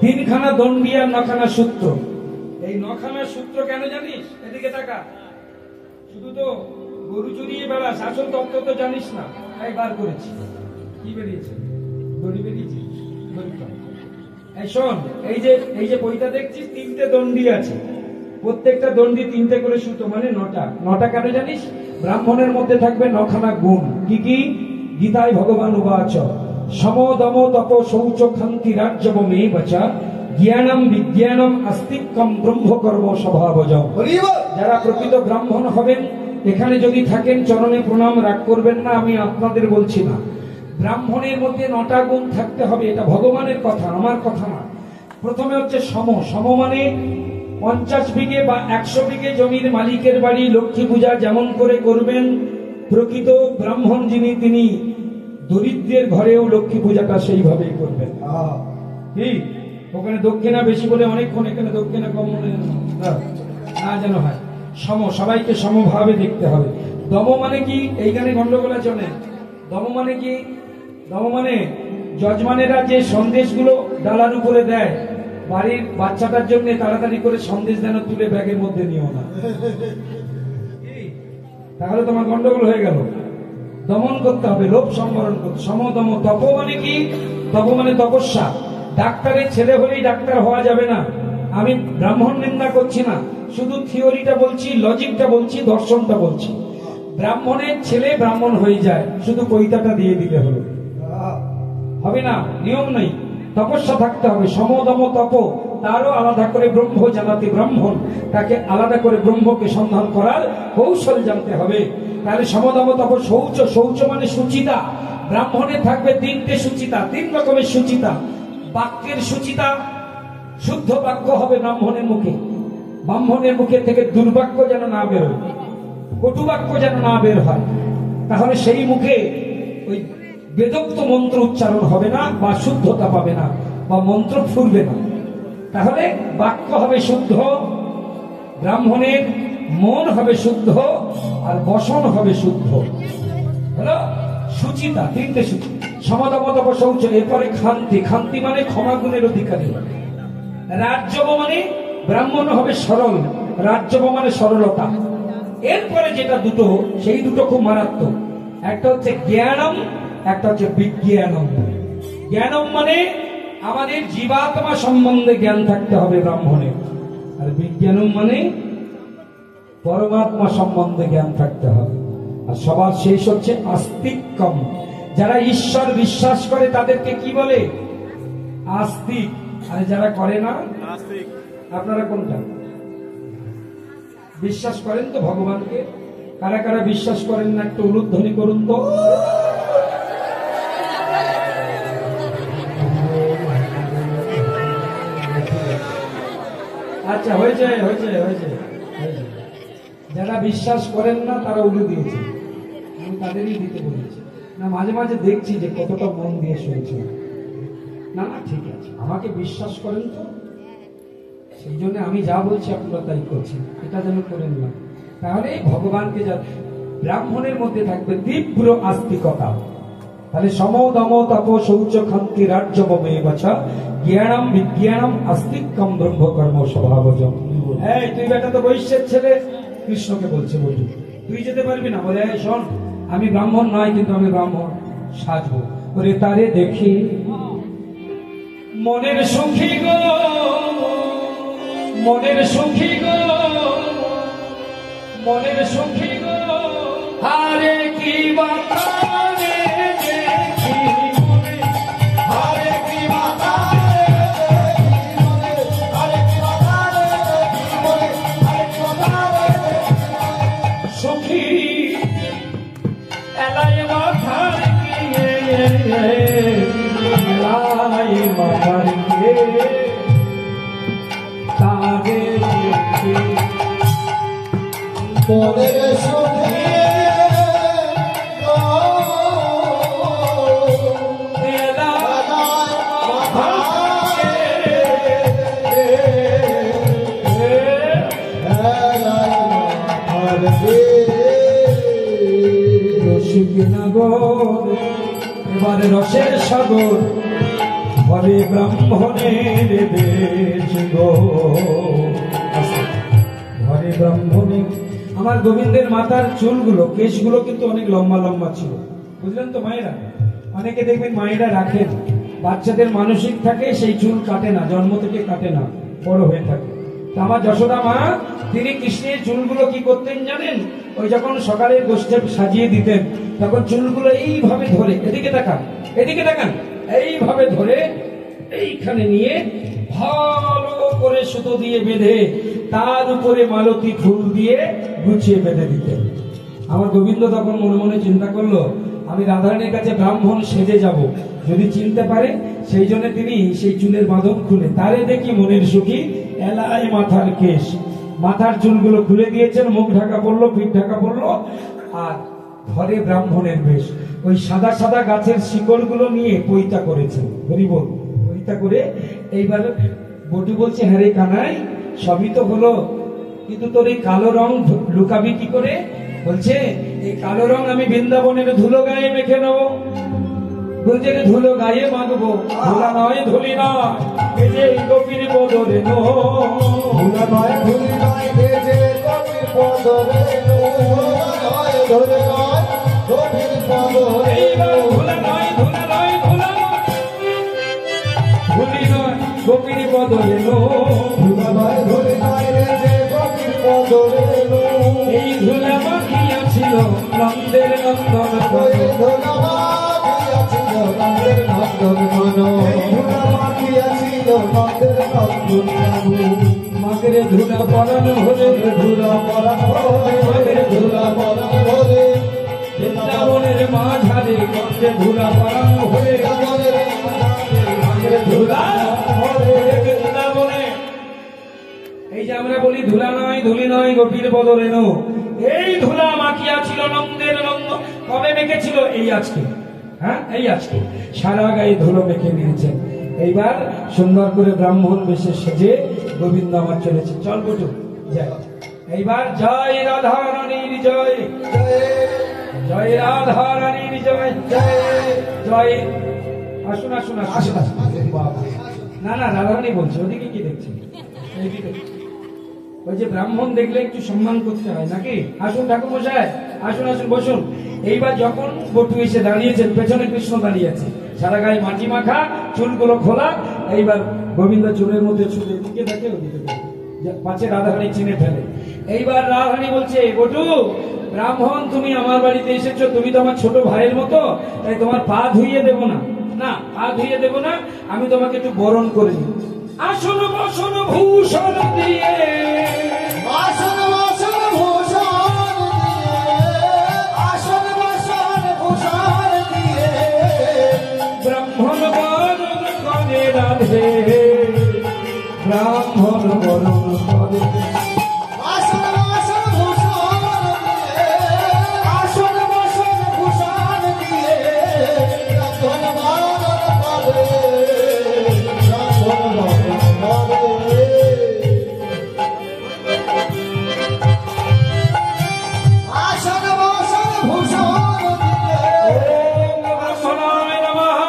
তিনখানা দণ্ডি আর নখানা সূত্র। এই নখানা সূত্র কেন জানিস? এদিকে টাকা, শুধু তো গরু চুরিয়ে বেড়াস, আসল তত্ত্ব তো জানিস না। তাই বার করেছি। কি বেরিয়েছে? দড়ি বেরিয়েছে। এই শোন, এই যে বইটা দেখছিস, তিনটে দণ্ডি আছে, প্রত্যেকটা দণ্ডি তিনটে করে সুতো, মানে নটা কেন জানিস? ব্রাহ্মণের মধ্যে থাকবে নখানা গুণ। কি কি? গীতায় ভগবান উবাচ, সম দম তপ শৌচ ক্ষান্তি রাজ্যবমে বচা জ্ঞানম বিজ্ঞানম আস্তিক্যম ব্রহ্মকর্ম স্বভাবজম। যারা প্রকৃত ব্রাহ্মণ হবেন, এখানে যদি থাকেন চরণে প্রণাম, রাগ করবেন না, আমি আপনাদের বলছি না। ব্রাহ্মণের মধ্যে 9টা গুণ থাকতে হবে, এটা ভগবানের কথা, আমার কথা না। প্রথমে হচ্ছে সম। সম মানে 50 বিঘে বা 100 বিঘে জমির মালিকের বাড়ি লক্ষ্মী পূজা যেমন করে করবেন, প্রকৃত ব্রাহ্মণ যিনি, তিনি দরিদ্রের ঘরেও লক্ষ্মী পূজাটা সেইভাবেই করবেন। কি ওখানে দক্ষিণা বেশি বলে অনেকক্ষণ এখানে দক্ষিণা কম মনে না যেন হয়। সম, সবাইকে সমভাবে দেখতে হবে। দম মানে কি? এইখানে গন্ডগোল আছে অনেক। দম মানে কি? দম মানে যজমানেরা যে সন্দেশগুলো ডালার উপরে দেয়, বাড়ির বাচ্চাটার জন্য তাড়াতাড়ি করে সন্দেশ যেন তুলে ব্যাগের মধ্যে নিও না, তাহলে তোমার গন্ডগোল হয়ে গেল। দমন করতে হবে, লোভ সম্বরণ করতে। সমদম। তপ মানে কি? তপ মানে তপস্যা। ডাক্তারের ছেলে হলেই ডাক্তার হওয়া যাবে না। আমি ব্রাহ্মণ নিন্দা করছি না, শুধু থিওরিটা বলছি, লজিকটা বলছি, দর্শনটা বলছি। ব্রাহ্মণের ছেলে ব্রাহ্মণ হয়ে যায়, শুধু পৈতাটা দিয়ে দিলে হলো, হবে না, নিয়ম নেই। তপস্যা থাকতে হবে। সমদম তপ, তারও আলাদা করে ব্রহ্ম জানাতে, ব্রাহ্মণ তাকে আলাদা করে ব্রহ্মকে সন্ধান করার কৌশল জানতে হবে। তাহলে সমদম তপ। শৌচ, শৌচ মানে সুচিতা। ব্রাহ্মণে থাকবে 3টে সুচিতা, 3 রকমের সুচিতা। বাক্যের সুচিতা, শুদ্ধ বাক্য হবে ব্রাহ্মণের মুখে। ব্রাহ্মণের মুখে থেকে দুর্বাক্য যেন না বের হয়, কটু বাক্য যেন না বের হয়, তাহলে সেই মুখে ওই বেদোক্ত মন্ত্র উচ্চারণ হবে না, বা শুদ্ধতা পাবে না, বা মন্ত্র ফুরবে না। তাহলে বাক্য হবে শুদ্ধ, ব্রাহ্মণের মন হবে শুদ্ধ, আর বসন হবে শুদ্ধ। হলো সুচিতা, 3টে সুচি। সমদম তপ শৌচ। এরপরে ক্ষান্তি। ক্ষান্তি মানে ক্ষমা গুণের অধিকারী। রাজ্যব মানে ব্রাহ্মণ হবে সরল, রাজ্যব মানে সরলতা। এরপরে যেটা দুটো, সেই দুটো খুব মারাত্মক। একটা হচ্ছে জ্ঞানম, একটা হচ্ছে বিজ্ঞানম। জ্ঞানম মানে আমাদের জীবাত্মা সম্বন্ধে জ্ঞান থাকতে হবে ব্রাহ্মণের, আর বিজ্ঞানম মানে পরমাত্মা সম্বন্ধে জ্ঞান থাকতে হবে। আর সবার শেষ হচ্ছে আস্তিক্যম। যারা ঈশ্বর বিশ্বাস করে তাদেরকে কি বলে? আস্তিক। আর যারা করে না, আপনারা কোনটা বিশ্বাস করেন? তো ভগবানকে কারা কারা বিশ্বাস করেন না একটু উলুধ্বনি করুন তো। আচ্ছা, হয়েছে হয়েছে হয়েছে হয়েছে। যারা বিশ্বাস করেন না তারা উলু দিয়েছে, আমি তাদেরই দিতে বলেছি। না, মাঝে মাঝে দেখছি যে কতটা মন দিয়ে শুনছে। না না, ঠিক আছে, আমাকে বিশ্বাস করেন তো, সেই জন্য আমি যা বলছি আপনারা তাই করছেন, এটা যেন করেন না। তাহলে ভগবানকে যা, ব্রাহ্মণের মধ্যে থাকবে তীব্র আস্তিকতা। তাহলে সম দম তপ শৌচ ক্ষান্তি রাজ্যবমে বচা জ্ঞানম বিজ্ঞানম আস্তিক্যম ব্রহ্মকর্ম স্বভাবজম। এই তুই বেটা তো বৈশ্যের ছেলে, কৃষ্ণকে বলছে, বলছি তুই যেতে পারবি না? বলে শোন, আমি ব্রাহ্মণ নয়, কিন্তু আমি ব্রাহ্মণ সাজবো। ওরে তারে দেখি মনের সুখী গো মনের সখী গো, মনের সখী গো, আরে কি বাতারে দেখি মনে, আরে কি বাতারে দেখি মনে, আরে কি বাতারে দেখি মনে, আরে কি বাতারে দেখি মনে। সখী এলাই মাথার গিয়ে, এলাই মাথার গিয়ে তারে দেখি মনের সখী গো, এলাই রসিকনগর এবারে রসের সাগর, হরে ব্রাহ্মণের দেশ গো, হরে ব্রাহ্মণের। আমার গোবিন্দের মাথার চুলগুলো, কেশগুলো কিন্তু অনেক লম্বা লম্বা ছিল, বুঝলেন তো মায়েরা? অনেকে দেখবেন মায়েরা রাখেন, বাচ্চাদের মানসিক থাকে সেই চুল কাটে না, জন্ম থেকে কাটে না, বড় হয়ে থাকে। তো আমার যশোদা মা তিনি কৃষ্ণের চুলগুলো কি করতেন জানেন? ওই যখন সকালের গোষ্ঠে সাজিয়ে দিতেন তখন চুলগুলো এইভাবে ধরে, এদিকে তাকান, এদিকে তাকান, এইভাবে ধরে এইখানে নিয়ে ভালো করে সুতো দিয়ে বেঁধে তার উপরে মালতী ফুল দিয়ে গুছিয়ে বেঁধে দিতেন। আমার গোবিন্দ তখন মনে মনে চিন্তা করলো, আমি রাধারানীর কাছে ব্রাহ্মণ সেজে যাব, যদি চিনতে পারে, সেই জন্য তিনি সেই চুলের বাঁধন খুলে তারে দেখি মনের সুখী এলাই মাথার কেশ, মাথার চুলগুলো খুলে দিয়েছেন, মুখ ঢাকা পড়লো, পিঠ ঢাকা পড়লো, আর ঘরে ব্রাহ্মণের বেশ। ওই সাদা সাদা গাছের শিকড় গুলো নিয়ে পৈতা করেছেন, হরিবল পৈতা করে। এইবার বটু বলছে, হ্যাঁ রে কানাই, সবই তো হলো, কিন্তু তোর এই কালো রং লুকাবি কি করে? বলছে, এই কালো রং আমি বৃন্দাবনের ধুলো গায়ে মেখে নেবো। বলছে, ধুলো গায়ে মাখবো, ধুলা নয় ধুলি নয়, এই যে গোপীর বদলে নো, ধুলা নয় ধুলি নয়, ভেজে গভীর পদরে নো, নয় ধুলি নয়, গভীর পদরে এইবার নো। ধুলা নয়, ধুলা নয়, ধুলা নয়, ধুলি নয়, গোপীর বদলে নো, ধুলা নয় ধুলি নয়, ভেজে গভীর পদরে নো। এই ধুলা মাখিয়াছিল নন্দের নন্দন ওই করে। ধুলা মাখিয়াছিল নন্দের নন্দন মনো, ধুলা মাখিয়াছিল নন্দের নন্দন মনো। মাগরে ধুলা পরাণ ভরে, ধুলা পরাণ ভরে, মাগরে ধুলা পরাণ ভরে, বৃন্দাবনের মাঝারে কণ্ঠে ধুলা পরাণ ভরে, বৃন্দাবনের মাঝারে মাগরে ধুলা ভরে। বৃন্দাবনে। এই যে আমরা বলি ধুলা নয় ধুলি নয় গোপীর বদলে নো, এই ধুলা মাখিয়া ছিল নন্দের নন্দ। কবে মেখেছিল? এই আজকে, হ্যাঁ এই আজকে সারা গায়ে ধুলো মেখে নিয়েছেন। এইবার সুন্দর করে ব্রাহ্মণ বেশে সেজে গোবিন্দ আমার চলেছে। চল বটু যাই। এইবার জয় রাধা রানীর জয়, জয় রাধা রানীর জয়, জয়। আসুন আসুন আসুন। না না, রাধারানী বলছে, ওদিকে কি দেখছেন? এইদিকে। ওই যে ব্রাহ্মণ দেখলে একটু সম্মান করতে হয় নাকি? আসুন ঠাকুর মশাই, আসুন আসুন, বসুন। এইবার যখন বটু এসে দাঁড়িয়েছেন, পেছনে কৃষ্ণ দাঁড়িয়ে আছে, সারা গায়ে মাটি মাখা, চুলগুলো খোলা। এইবার গোবিন্দ চুলের মধ্যে ছুটে এদিকে দেখে ওদিকে দেখে, পাছে রাধারানী চিনে ফেলে। এইবার রাধারানী বলছে, বটু ব্রাহ্মণ তুমি আমার বাড়িতে এসেছো, তুমি তো আমার ছোট ভাইয়ের মতো, তাই তোমার পা ধুইয়ে দেবো না, না পা ধুইয়ে দেবো না, আমি তোমাকে একটু বরণ করে নিই। আসন বসন ভূষণ দিয়ে, আসন বাসন ভূষণ দিয়ে, আসন বাসন ভূষণ দিয়ে, ব্রাহ্মণ বরণ করে রাধে, ব্রাহ্মণ বরণ করে। আসন বাসন ভূষণ দিয়ে, আসন বাসন ভূষণ দিয়ে, রাধন বরণ করে, রাধন বরণ করে। আসন বাসন ভূষণ দিয়ে, ব্রাহ্মণায় নমঃ।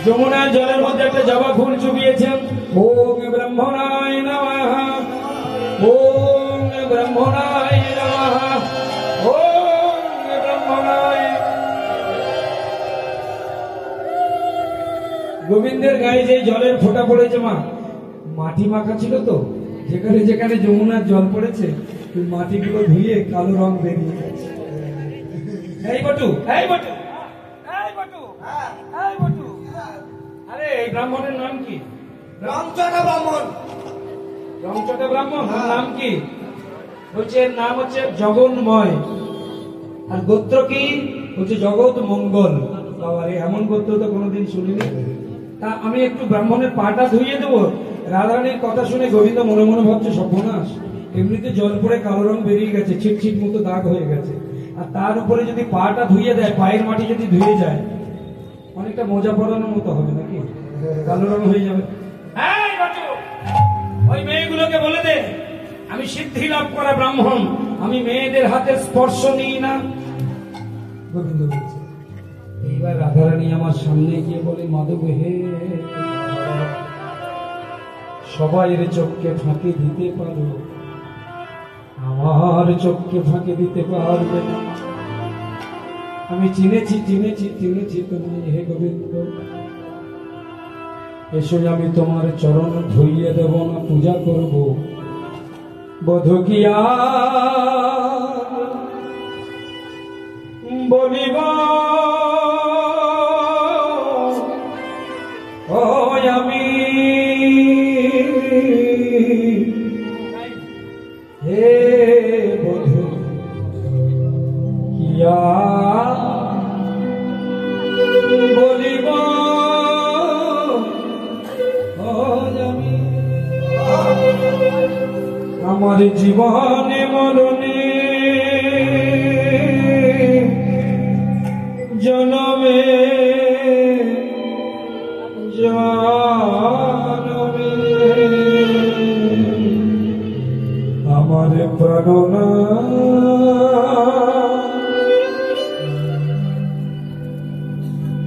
যমুনার জলের মধ্যে একটা জবা ফুল চুবিয়েছেন। ওম ব্রহ্মণায় নমঃ, ওম ব্রহ্মণায় নমঃ, ওম ব্রহ্মণায়। গোবিন্দের গায়ে যে জলের ফোঁটা পড়েছে মা, মাটি মাখা ছিল তো, যেখানে যেখানে যমুনার জল পড়েছে ওই মাটিগুলো ধুয়ে কালো রং বেরিয়ে গেছে। এই বটু, এই বটু, এই বটু, এই বটু, আরে এই ব্রাহ্মণের নাম কি? রামচটা ব্রাহ্মণ। রংচটা ব্রাহ্মণ, ওর নাম কি? বলছে এর নাম হচ্ছে জগন্ময়। আর গোত্র কি? বলছে জগৎ মঙ্গল। বাবারে, এমন গোত্র তো কোনোদিন শুনিনি। তা আমি একটু ব্রাহ্মণের পাটা ধুইয়ে দেবো। রাধারানীর কথা শুনে গোবিন্দ মনে মনে ভাবছে সর্বনাশ, এমনিতে জল পড়ে কালো রং বেরিয়ে গেছে, ছিটছিট মতো দাগ হয়ে গেছে, আর তার উপরে যদি পাটা ধুইয়ে দেয়, পায়ের মাটি যদি ধুয়ে যায়, অনেকটা মোজা পরানোর মতো হবে নাকি, কালো রং হয়ে যাবে। এই বাটু, ওই মেয়েগুলোকে বলে দে আমি সিদ্ধি লাভ করা ব্রাহ্মণ, আমি মেয়েদের হাতে স্পর্শ নিই না। গোবিন্দ বলছে। এইবার রাধারানী আমার সামনে গিয়ে বলে, মাধব হে, সবাইয়ের চোখকে ফাঁকি দিতে পারো, আমার চোখকে ফাঁকি দিতে পারবে না। আমি চিনেছি চিনেছি চিনেছি তোমায় হে গোবিন্দ, এসো আমি তোমার চরণ ধুইয়ে দেব না, পূজা করব। বধূ কি আর বলিব, ও আমি হে বধূ কি আর বলিব, ও আমি আমার জীবনে মরণে জনমে জনমে আমার প্রাণনাথ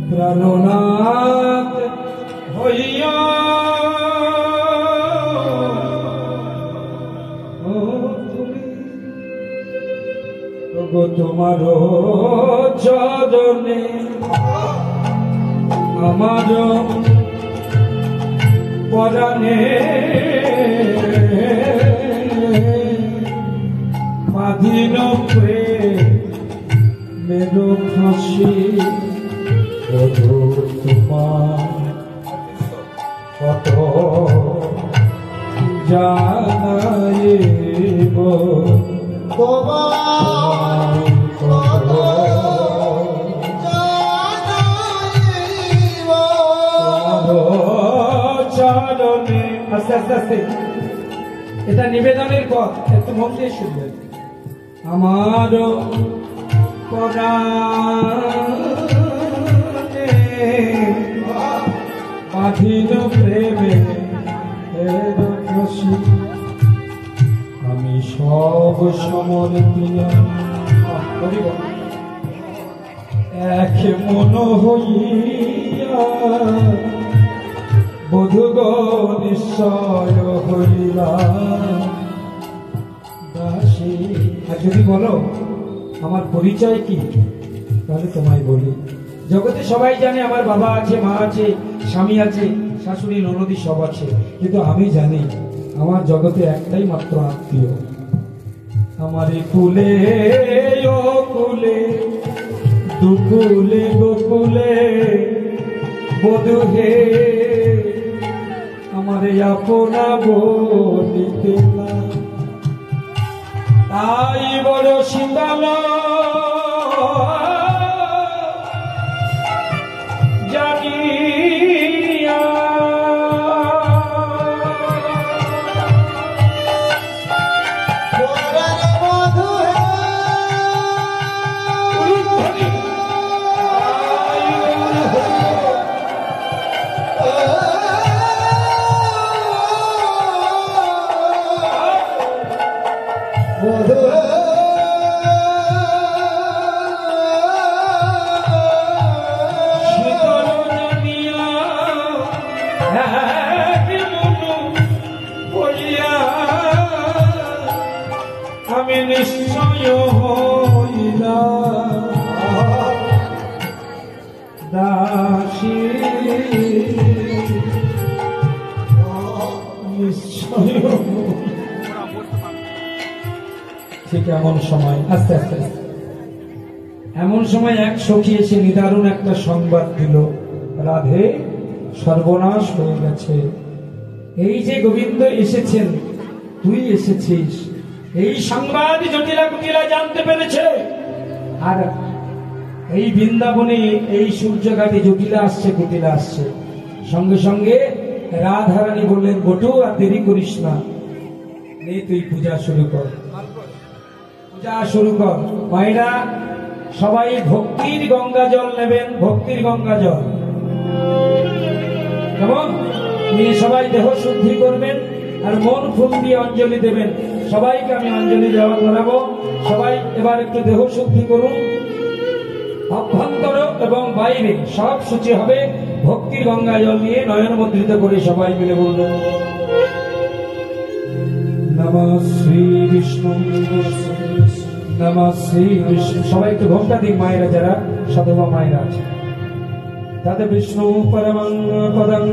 প্রাণনাথ হইয়া তোমার চরণে আমার পরাণে বাঁধিল প্রেমের ফাঁসি, বধূ তোমার কত জানাইব, তোমার কত জানাইব, চরণে। আস্তে আস্তে আস্তে, এটা নিবেদনের পথ, একটু মন দিয়ে শুনবেন। আমার পরাণে বাঁধিল প্রেমে ফাঁসি, আমি সব সমর দিয়া এক মন হইয়া বধূগ নিশ্চয় হইলা দাসী। আর যদি বলো আমার পরিচয় কি, তাহলে তোমায় বলি। জগতে সবাই জানে আমার বাবা আছে, মা আছে, স্বামী আছে, শাশুড়ি ননদী সব আছে, কিন্তু আমি জানি আমার জগতে একটাই মাত্র আত্মীয়, আমার কুলে ও কুলে দুকুলে গোকুলে বধূ হে, আমার আপনা বলিতে না, তাই বড় শীতল জানিয়া আমি নিশ্চয় হইলা দাসী, ঠিক এমন সময় আস্তে আস্তে এমন সময় এক সখী এসে নিদারুণ একটা সংবাদ দিল, রাধে সর্বনাশ হয়ে গেছে। এই যে গোবিন্দ এসেছেন, তুই এসেছিস, এই সংবাদ জটিলা কুটিলা জানতে পেরেছে। আর এই বৃন্দাবনে এই সূর্যঘাটে জটিলা আসছে, কুটিলা আসছে। সঙ্গে সঙ্গে রাধারানী বললেন, বটু আর দেরি করিস না, নে তুই পূজা শুরু কর, পূজা শুরু কর। মায়েরা সবাই ভক্তির গঙ্গা জল নেবেন, ভক্তির গঙ্গা জল কেমন নিয়ে সবাই দেহ শুদ্ধি করবেন আর মন ফুল দিয়ে অঞ্জলি দেবেন। সবাইকে আমি অঞ্জলি দেওয়া করাবো। সবাই এবার একটু দেহ শুদ্ধি করুন, অভ্যন্তর এবং বাইরে সব সূচি হবে। ভক্তির গঙ্গা জল নিয়ে নয়ন মুদ্রিত করে সবাই মিলে বলবেন, নমঃ শ্রী বিষ্ণু, নমঃ শ্রী বিষ্ণু। সবাই একটু ঘোমটা দিন, মায়েরা যারা সদবা মায়েরা আছে। তদ বিষ্ণু পরমং পদং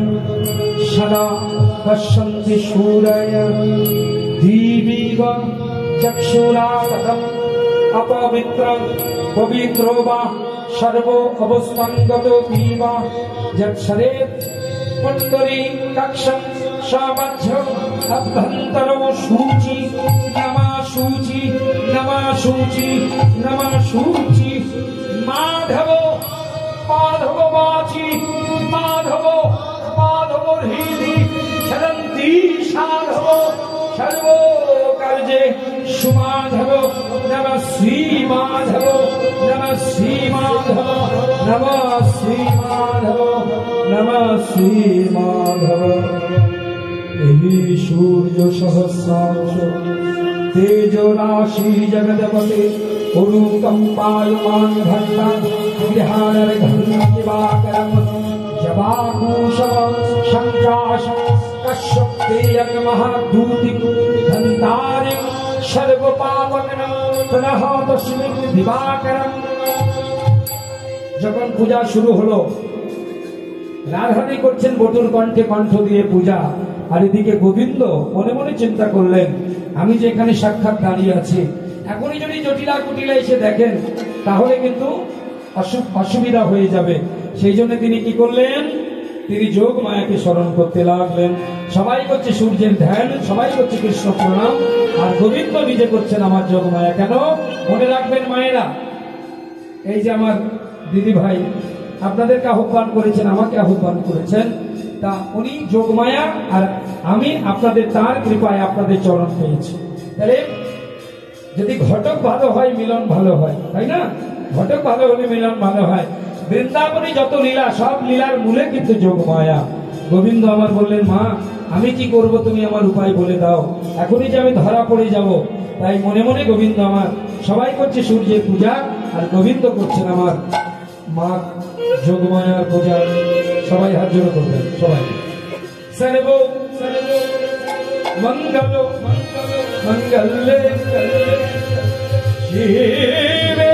সদা পশ্যন্তি শূরয় দীবিব চক্ষুরাতকম অপবিত্র পবিত্রো বা সর্ব অবস্থাঙ্গতো পীবা যৎসরে পুণ্ডরী কক্ষম সামধ্যম অভ্যন্তরো সূচি নমা সূচি নমা সূচি নমা সূচি মাধব মাধব বাচি মাধব মাধব হৃদি চরন্তি সাধব সর্ব কার্যে সুমাধব নমঃ শ্রী মাধব নমঃ শ্রী মাধব নমঃ শ্রী মাধব নমঃ শ্রী মাধব। এই সূর্য সহস্রাংশ তেজ রাশি জগদপতে অনুকম্পায়মান ঘণ্টা বিহার ঘণ্টিবাকরম জবাকুশব সংকাশ কশ্যপেয়ক মহাদূতি ধন্তারিম সর্বপাপকরম পুনঃ তস্মিন দিবাকরম। যখন পূজা শুরু হলো, রাধারানী করছেন বটুর কণ্ঠে কণ্ঠ দিয়ে পূজা, আর এদিকে গোবিন্দ মনে মনে চিন্তা করলেন, আমি যে এখানে সাক্ষাৎ দাঁড়িয়ে আছি, এখনই যদি জটিলা কুটিলা এসে দেখেন তাহলে কিন্তু অসুবিধা হয়ে যাবে। সেই জন্য তিনি কি করলেন, তিনি যোগ মায়াকে স্মরণ করতে লাগলেন। সবাই করছে সূর্যের ধ্যান, সবাই করছে কৃষ্ণ প্রণাম, আর গোবিন্দ নিজে করছেন আমার যোগ মায়া। কেন মনে রাখবেন মায়েরা, এই যে আমার দিদি ভাই আপনাদেরকে আহ্বান করেছেন, আমাকে আহ্বান করেছেন, তা উনি যোগমায়া আর আমি আপনাদের তার কৃপায় আপনাদের চরণ পেয়েছি। তাহলে যদি ঘটক ভালো হয় মিলন ভালো হয়, তাই না? ঘটক ভালো হলে মিলন ভালো হয়। বৃন্দাবনে যত লীলা, সব লীলার মূলে কিন্তু যোগমায়া। গোবিন্দ আমার বললেন, মা আমি কি করব তুমি আমার উপায় বলে দাও, এখনই যে আমি ধরা পড়ে যাব। তাই মনে মনে গোবিন্দ আমার, সবাই করছে সূর্যের পূজা আর গোবিন্দ করছেন আমার মা যোগমায়ার পূজা। সবাই হাত জোড়ো করবেন, সবাই সর্ব মঙ্গল মঙ্গলে শিবে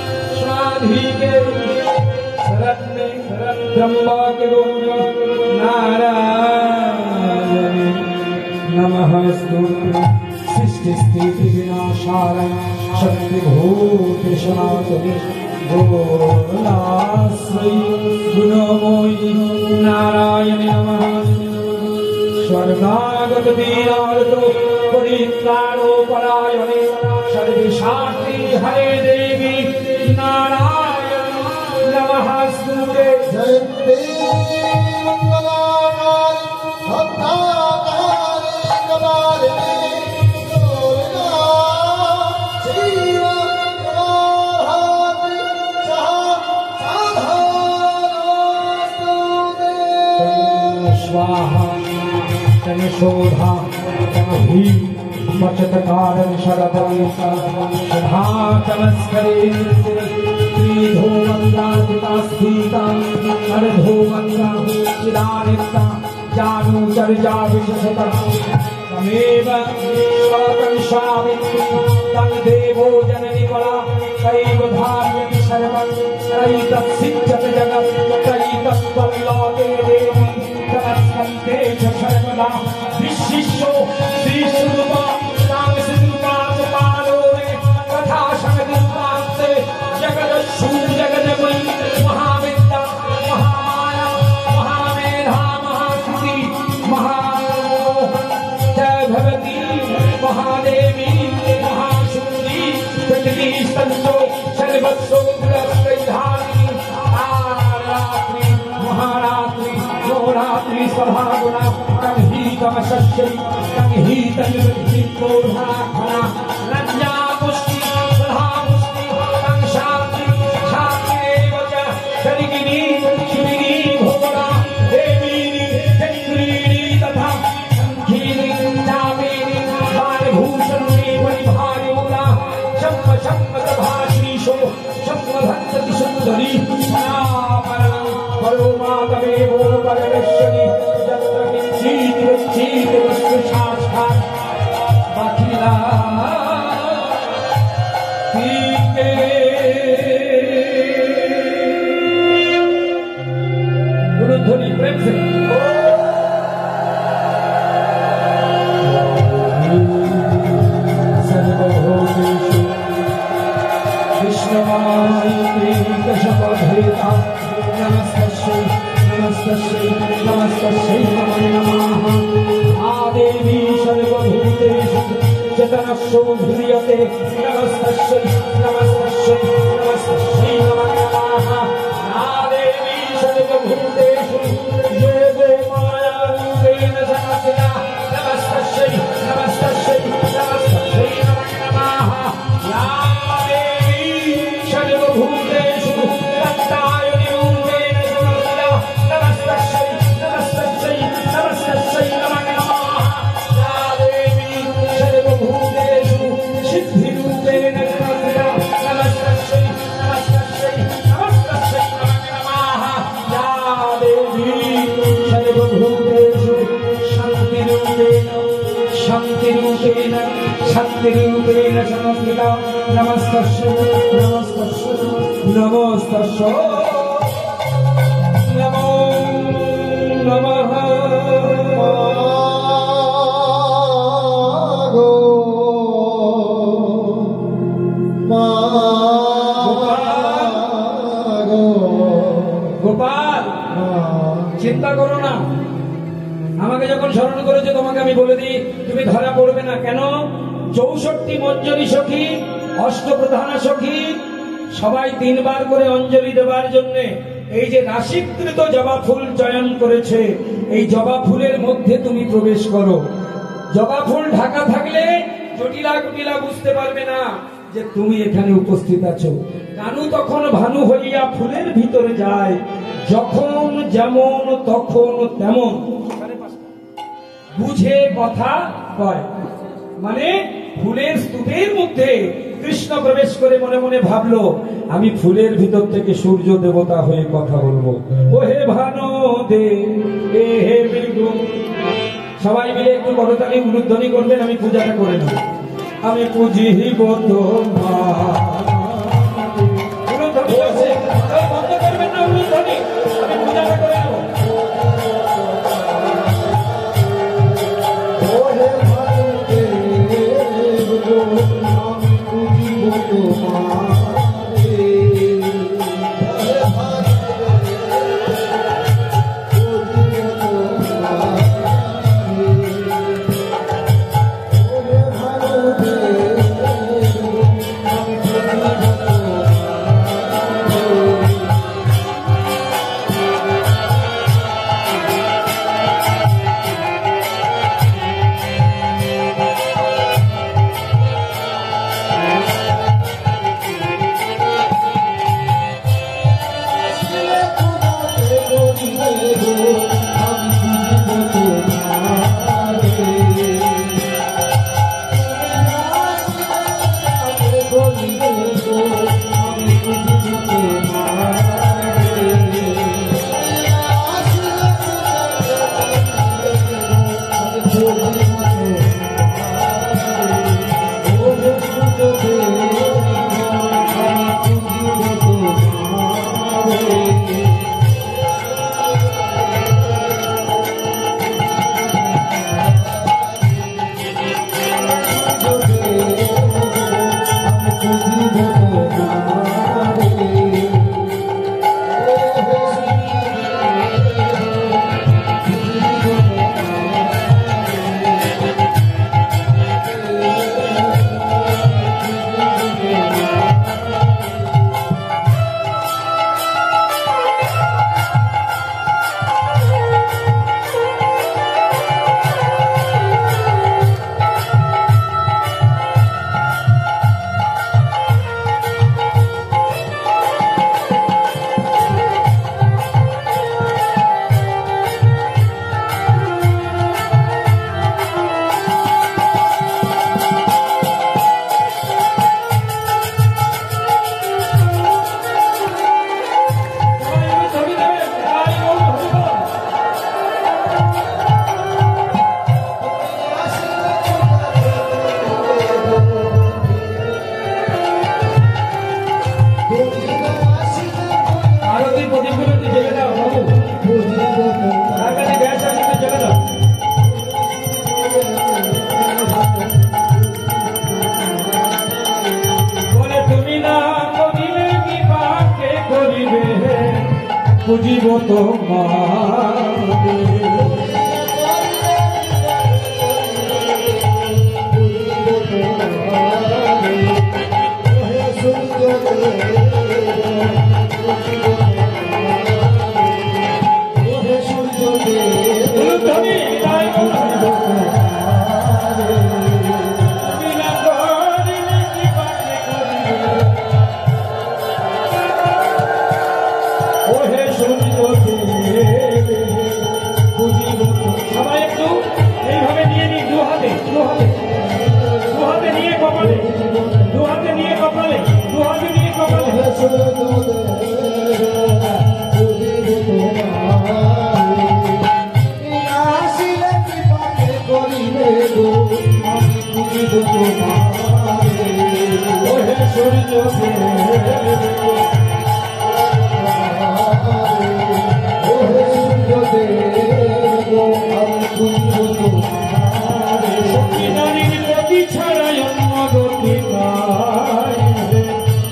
সর্বাধিকে শরণ্যে ত্র্যম্বকে নারায়ণে নমঃস্তুতে। সৃষ্টি স্থিতি বিনাশায় শক্তিভূতে সনাতনে গোলাশ্রয়ী গুণময়ী নারায়ণে নমঃ। স্বর্গাগত বীরার্ত পরিত্রাণো পরায়ণে সর্বেশান্তি হরে দেবী নারায়ণ নমঃস্তুতে। জয়তে মঙ্গলাকারি ভক্তাকারি কপালিনী দুর্গা শিব প্রভাতি সাধারণস্তুতে। स्वाहा तन शोधा तन ही बचत कारण शरदं शधा तमस्करे त्रिधो वंदा स्थिता अर्धो वंदा चिदानिता जानूचर्या विशेषतः तमेव स्वतंशामि तं देवो जननि परा तैव धार्यति सर्वं तैतत्सिद्ध्यति जगत् तैतत्त्वल्लोके देवी तमस्कन्ते च सर्वदा विशिष्यो श्रीस्वरूपा रामसिद्धूपा च पालोरे तथा शमदित्तान्ते जगदस्सु जगदमयी महाविद्या महामाया महामेधा महाशक्ति जय भगवती महादेवी महाशक्ति पृथ्वी संतो सर्वस्व पुरस्कैधानी आरात्रि महारात्रि नवरात्रि स्वभागुणा तन्ही तमसस्यै तन्ही तन्वृद्धि क्रोधाखना लज्जा पुष्टि सदा पुष्टि तं शान्ति शान्तिरेव च शरिगिनी शिविनी भोगा देवीनी चक्रीणी तथा संखीनी चामेनी बालभूषणी परिभार्योला शम्भ शम्भ सभाश्रीशो शम्भ भक्ति सुन्दरी परापरणं परोमातमेवो परमेश्वरी यत्र किञ्चित् गच्छीति वस्तु साक्षात् बाखिला पीके गुरुध्वनि प्रेम से सर्वभूतेषु विष्णुमायैकशपथेता नमस्तस्यै नमस्तस्यै नमस्तस्यै नमो नमः आदेवी सर्वभूतेषु चतनस्सो ध्रियते नमस्तस्यै नमस्तस्यै नमस्तस्यै नमो नमः आदेवी सर्वभूतेषु योगो मायारूपेण संस्थिता नमस्तस्यै नमस्तस्यै नमस्तस्यै नमो नमः या देवी सर्वभूतेषु दत्तायनिरूपेण संस्थिता नमस्तस्यै नमस्तस्यै नमस्तस्यै नमो नमः या देवी सर्वभूतेषु सिद्धिरूपेण संस्थिता नमस्तस्यै नमस्तस्यै नमस्तस्यै नमो नमः या देवी सर्वभूतेषु शान्तिरूपेण शक्तिरूपेण संस्थिता नमस्तस्यै नमस्तस्यै नमस्तस्यै नमो नमः গোপাল চিন্তা করো না আমাকে যখন স্মরণ করেছে তোমাকে আমি বলে দিই তুমি ধরা পড়বে না কেন 64 মঞ্জরি সখী অষ্টপ্রধানা সখী সবাই 3 বার করে অঞ্জলি দেওয়ার জন্য এই যে রাশিকৃত জবা ফুল চয়ন করেছে এই জবা ফুলের মধ্যে তুমি প্রবেশ করো জবা ফুল ঢাকা থাকলে জটিলা কুটিলা বুঝতে পারবে না যে তুমি এখানে উপস্থিত আছো কানু তখন ভানু হইয়া ফুলের ভিতরে যায় যখন যেমন তখন তেমন বুঝে কথা কয় মানে ফুলের স্তূপের মধ্যে কৃষ্ণ প্রবেশ করে মনে মনে ভাবলো আমি ফুলের ভিতর থেকে সূর্য দেবতা হয়ে কথা বলবো ও হে ভানু দে এ হে মৃগু সবাই মিলে একটু করতালি উলুধ্বনি করবেন আমি পূজাটা করে নেব আমি পুজিব তোমার বন্ধ করবেন না উলুধ্বনি আমি পূজাটা করে নেব বুঝিব তোমারে। সবাই একটু এইভাবে নিয়ে নি, দু হাতে নিয়ে কপালে, দু হাতে নিয়ে কপালে, দু হাতে নিয়ে কপালে।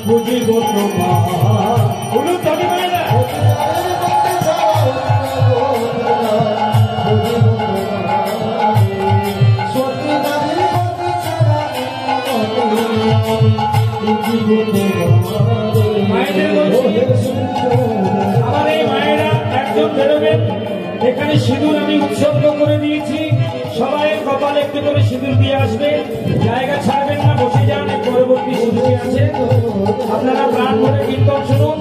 বুঝিব আমার এই মায়েরা একজন বেরোবেন। এখানে সিঁদুর আমি উৎসর্গ করে দিয়েছি, সবাই কপালে একটু করে সিঁদুর দিয়ে আসবে, জায়গা ছাড়বেন না, বসে যান। পরবর্তী সিঁদুর আছে, আপনারা প্রাণ ভরে কীর্তন শুনুন।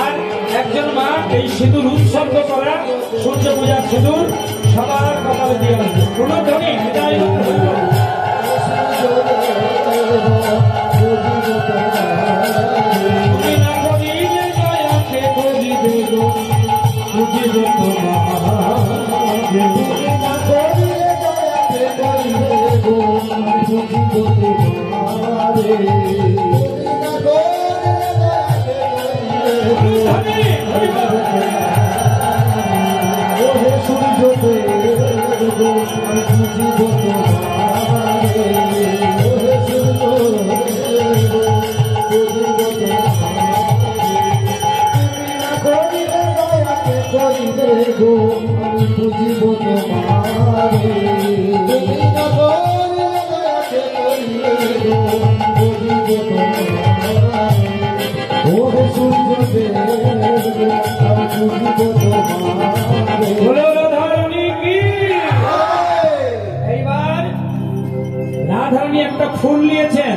আর একজন মা এই সিঁদুর উৎসর্গ করা সূর্য পূজার সিঁদুর সবার কপালে দিয়ে আসবে। কোনো ধ্বনি বিদায় রাধারানী একটা ফুল নিয়েছেন,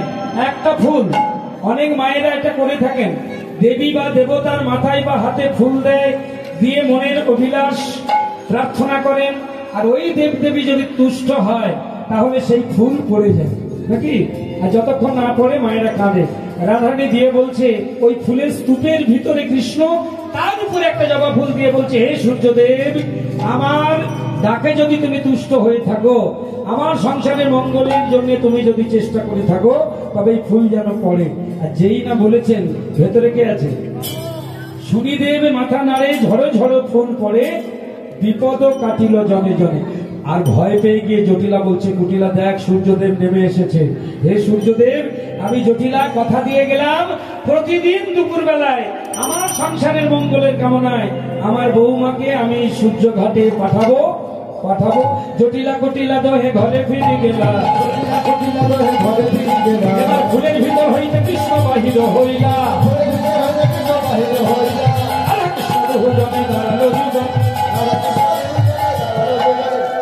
একটা ফুল। অনেক মায়েরা এটা করে থাকেন, দেবী বা দেবতার মাথায় বা হাতে ফুল দেয়, দিয়ে মনের অভিলাষ প্রার্থনা করেন। আর ওই দেবদেবী যদি তুষ্ট হয় তাহলে সেই ফুল পড়ে যায় নাকি, আর যতক্ষণ না পড়ে মায়েরা কাঁদে। রাধারানী দিয়ে বলছে ওই ফুলের স্তূপের ভিতরে কৃষ্ণ, তার উপরে একটা জবা ফুল দিয়ে বলছে, হে সূর্যদেব, আমার ডাকে যদি তুমি তুষ্ট হয়ে থাকো, আমার সংসারের মঙ্গলের জন্য তুমি যদি চেষ্টা করে থাকো, তবে এই ফুল যেন পড়ে। আর যেই না বলেছেন, ভেতরে কে আছে? শনিদেব মাথা নাড়ে, ঝড়ো ঝড়ো ফুল পড়ে, বিপদ কাটিল জনে জনে। আর ভয় পেয়ে গিয়ে জটিলা বলছে, কুটিলা দেখ, সূর্যদেব নেমে এসেছে। হে সূর্যদেব, আমি জটিলা কথা দিয়ে গেলাম, প্রতিদিন দুপুর বেলায় আমার সংসারের মঙ্গলের কামনায় আমার বৌমাকে আমি সূর্য ঘাটে পাঠাবো। জটিলা কুটিলা দহে ঘরে ফিরে গেলা, এবার ফুলের ভিতর হইতে কৃষ্ণ বাহির হইলা।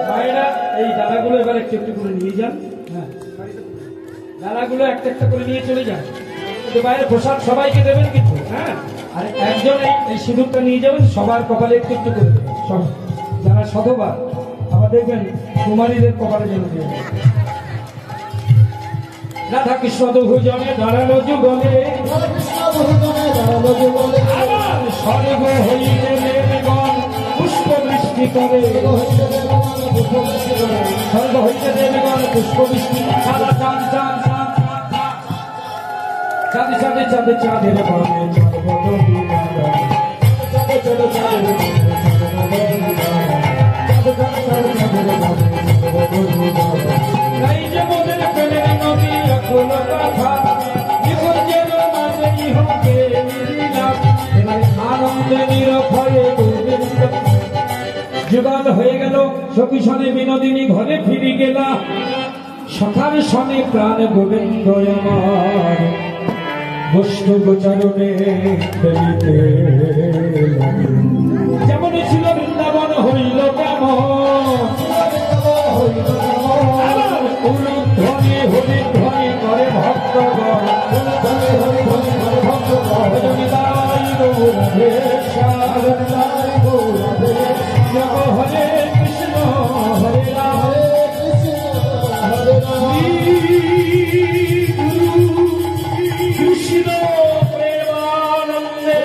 মায়েরা এই ডালাগুলো এবার একটু একটু করে নিয়ে যান। হ্যাঁ, ডালাগুলো একটা একটা করে নিয়ে চলে যান। বাইরে প্রসাদ সবাইকে দেবেন কিন্তু। হ্যাঁ, আর একজন এই সিঁদুরটা নিয়ে যাবেন, সবার কপালে একটু একটু করে দেবেন। সব যারা সধবা আবার দেখবেন কুমারীদের কপালে যেন দিয়ে দেবেন। রাধা কৃষ্ণ দুজনে দাঁড়ালো যুগলে, আবার স্বর্গ হইতে দেবগণ পুষ্প বৃষ্টি করে, স্বর্গ হইতে দেবগণ পুষ্প বৃষ্টি। সাদা চাঁদ চাঁদ চাঁদে চাঁদে চাঁদে চাঁদের বনে আনন্দ আনন্দে নিরভয়ে গোবিন্দ। যুগল হয়ে গেল সখী সনে বিনোদিনী ঘরে ফিরে গেলা, সখার সনে প্রাণ গোবিন্দ আমার বৈষ্ণব চরণে ফেলিতে লাগিল। যেমন ছিল বৃন্দাবন হইল কেমন, আবার উলুধ্বনি হরিধ্বনি করে ভক্তগণ, ভজনিতাই গৌরাধেশা, হরে কৃষ্ণ হরে রাম, কৃষ্ণ প্রেমানন্দে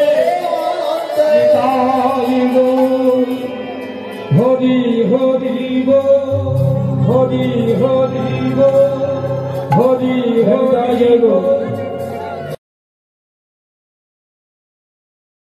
হরি হরি হরি হরি হরি হরি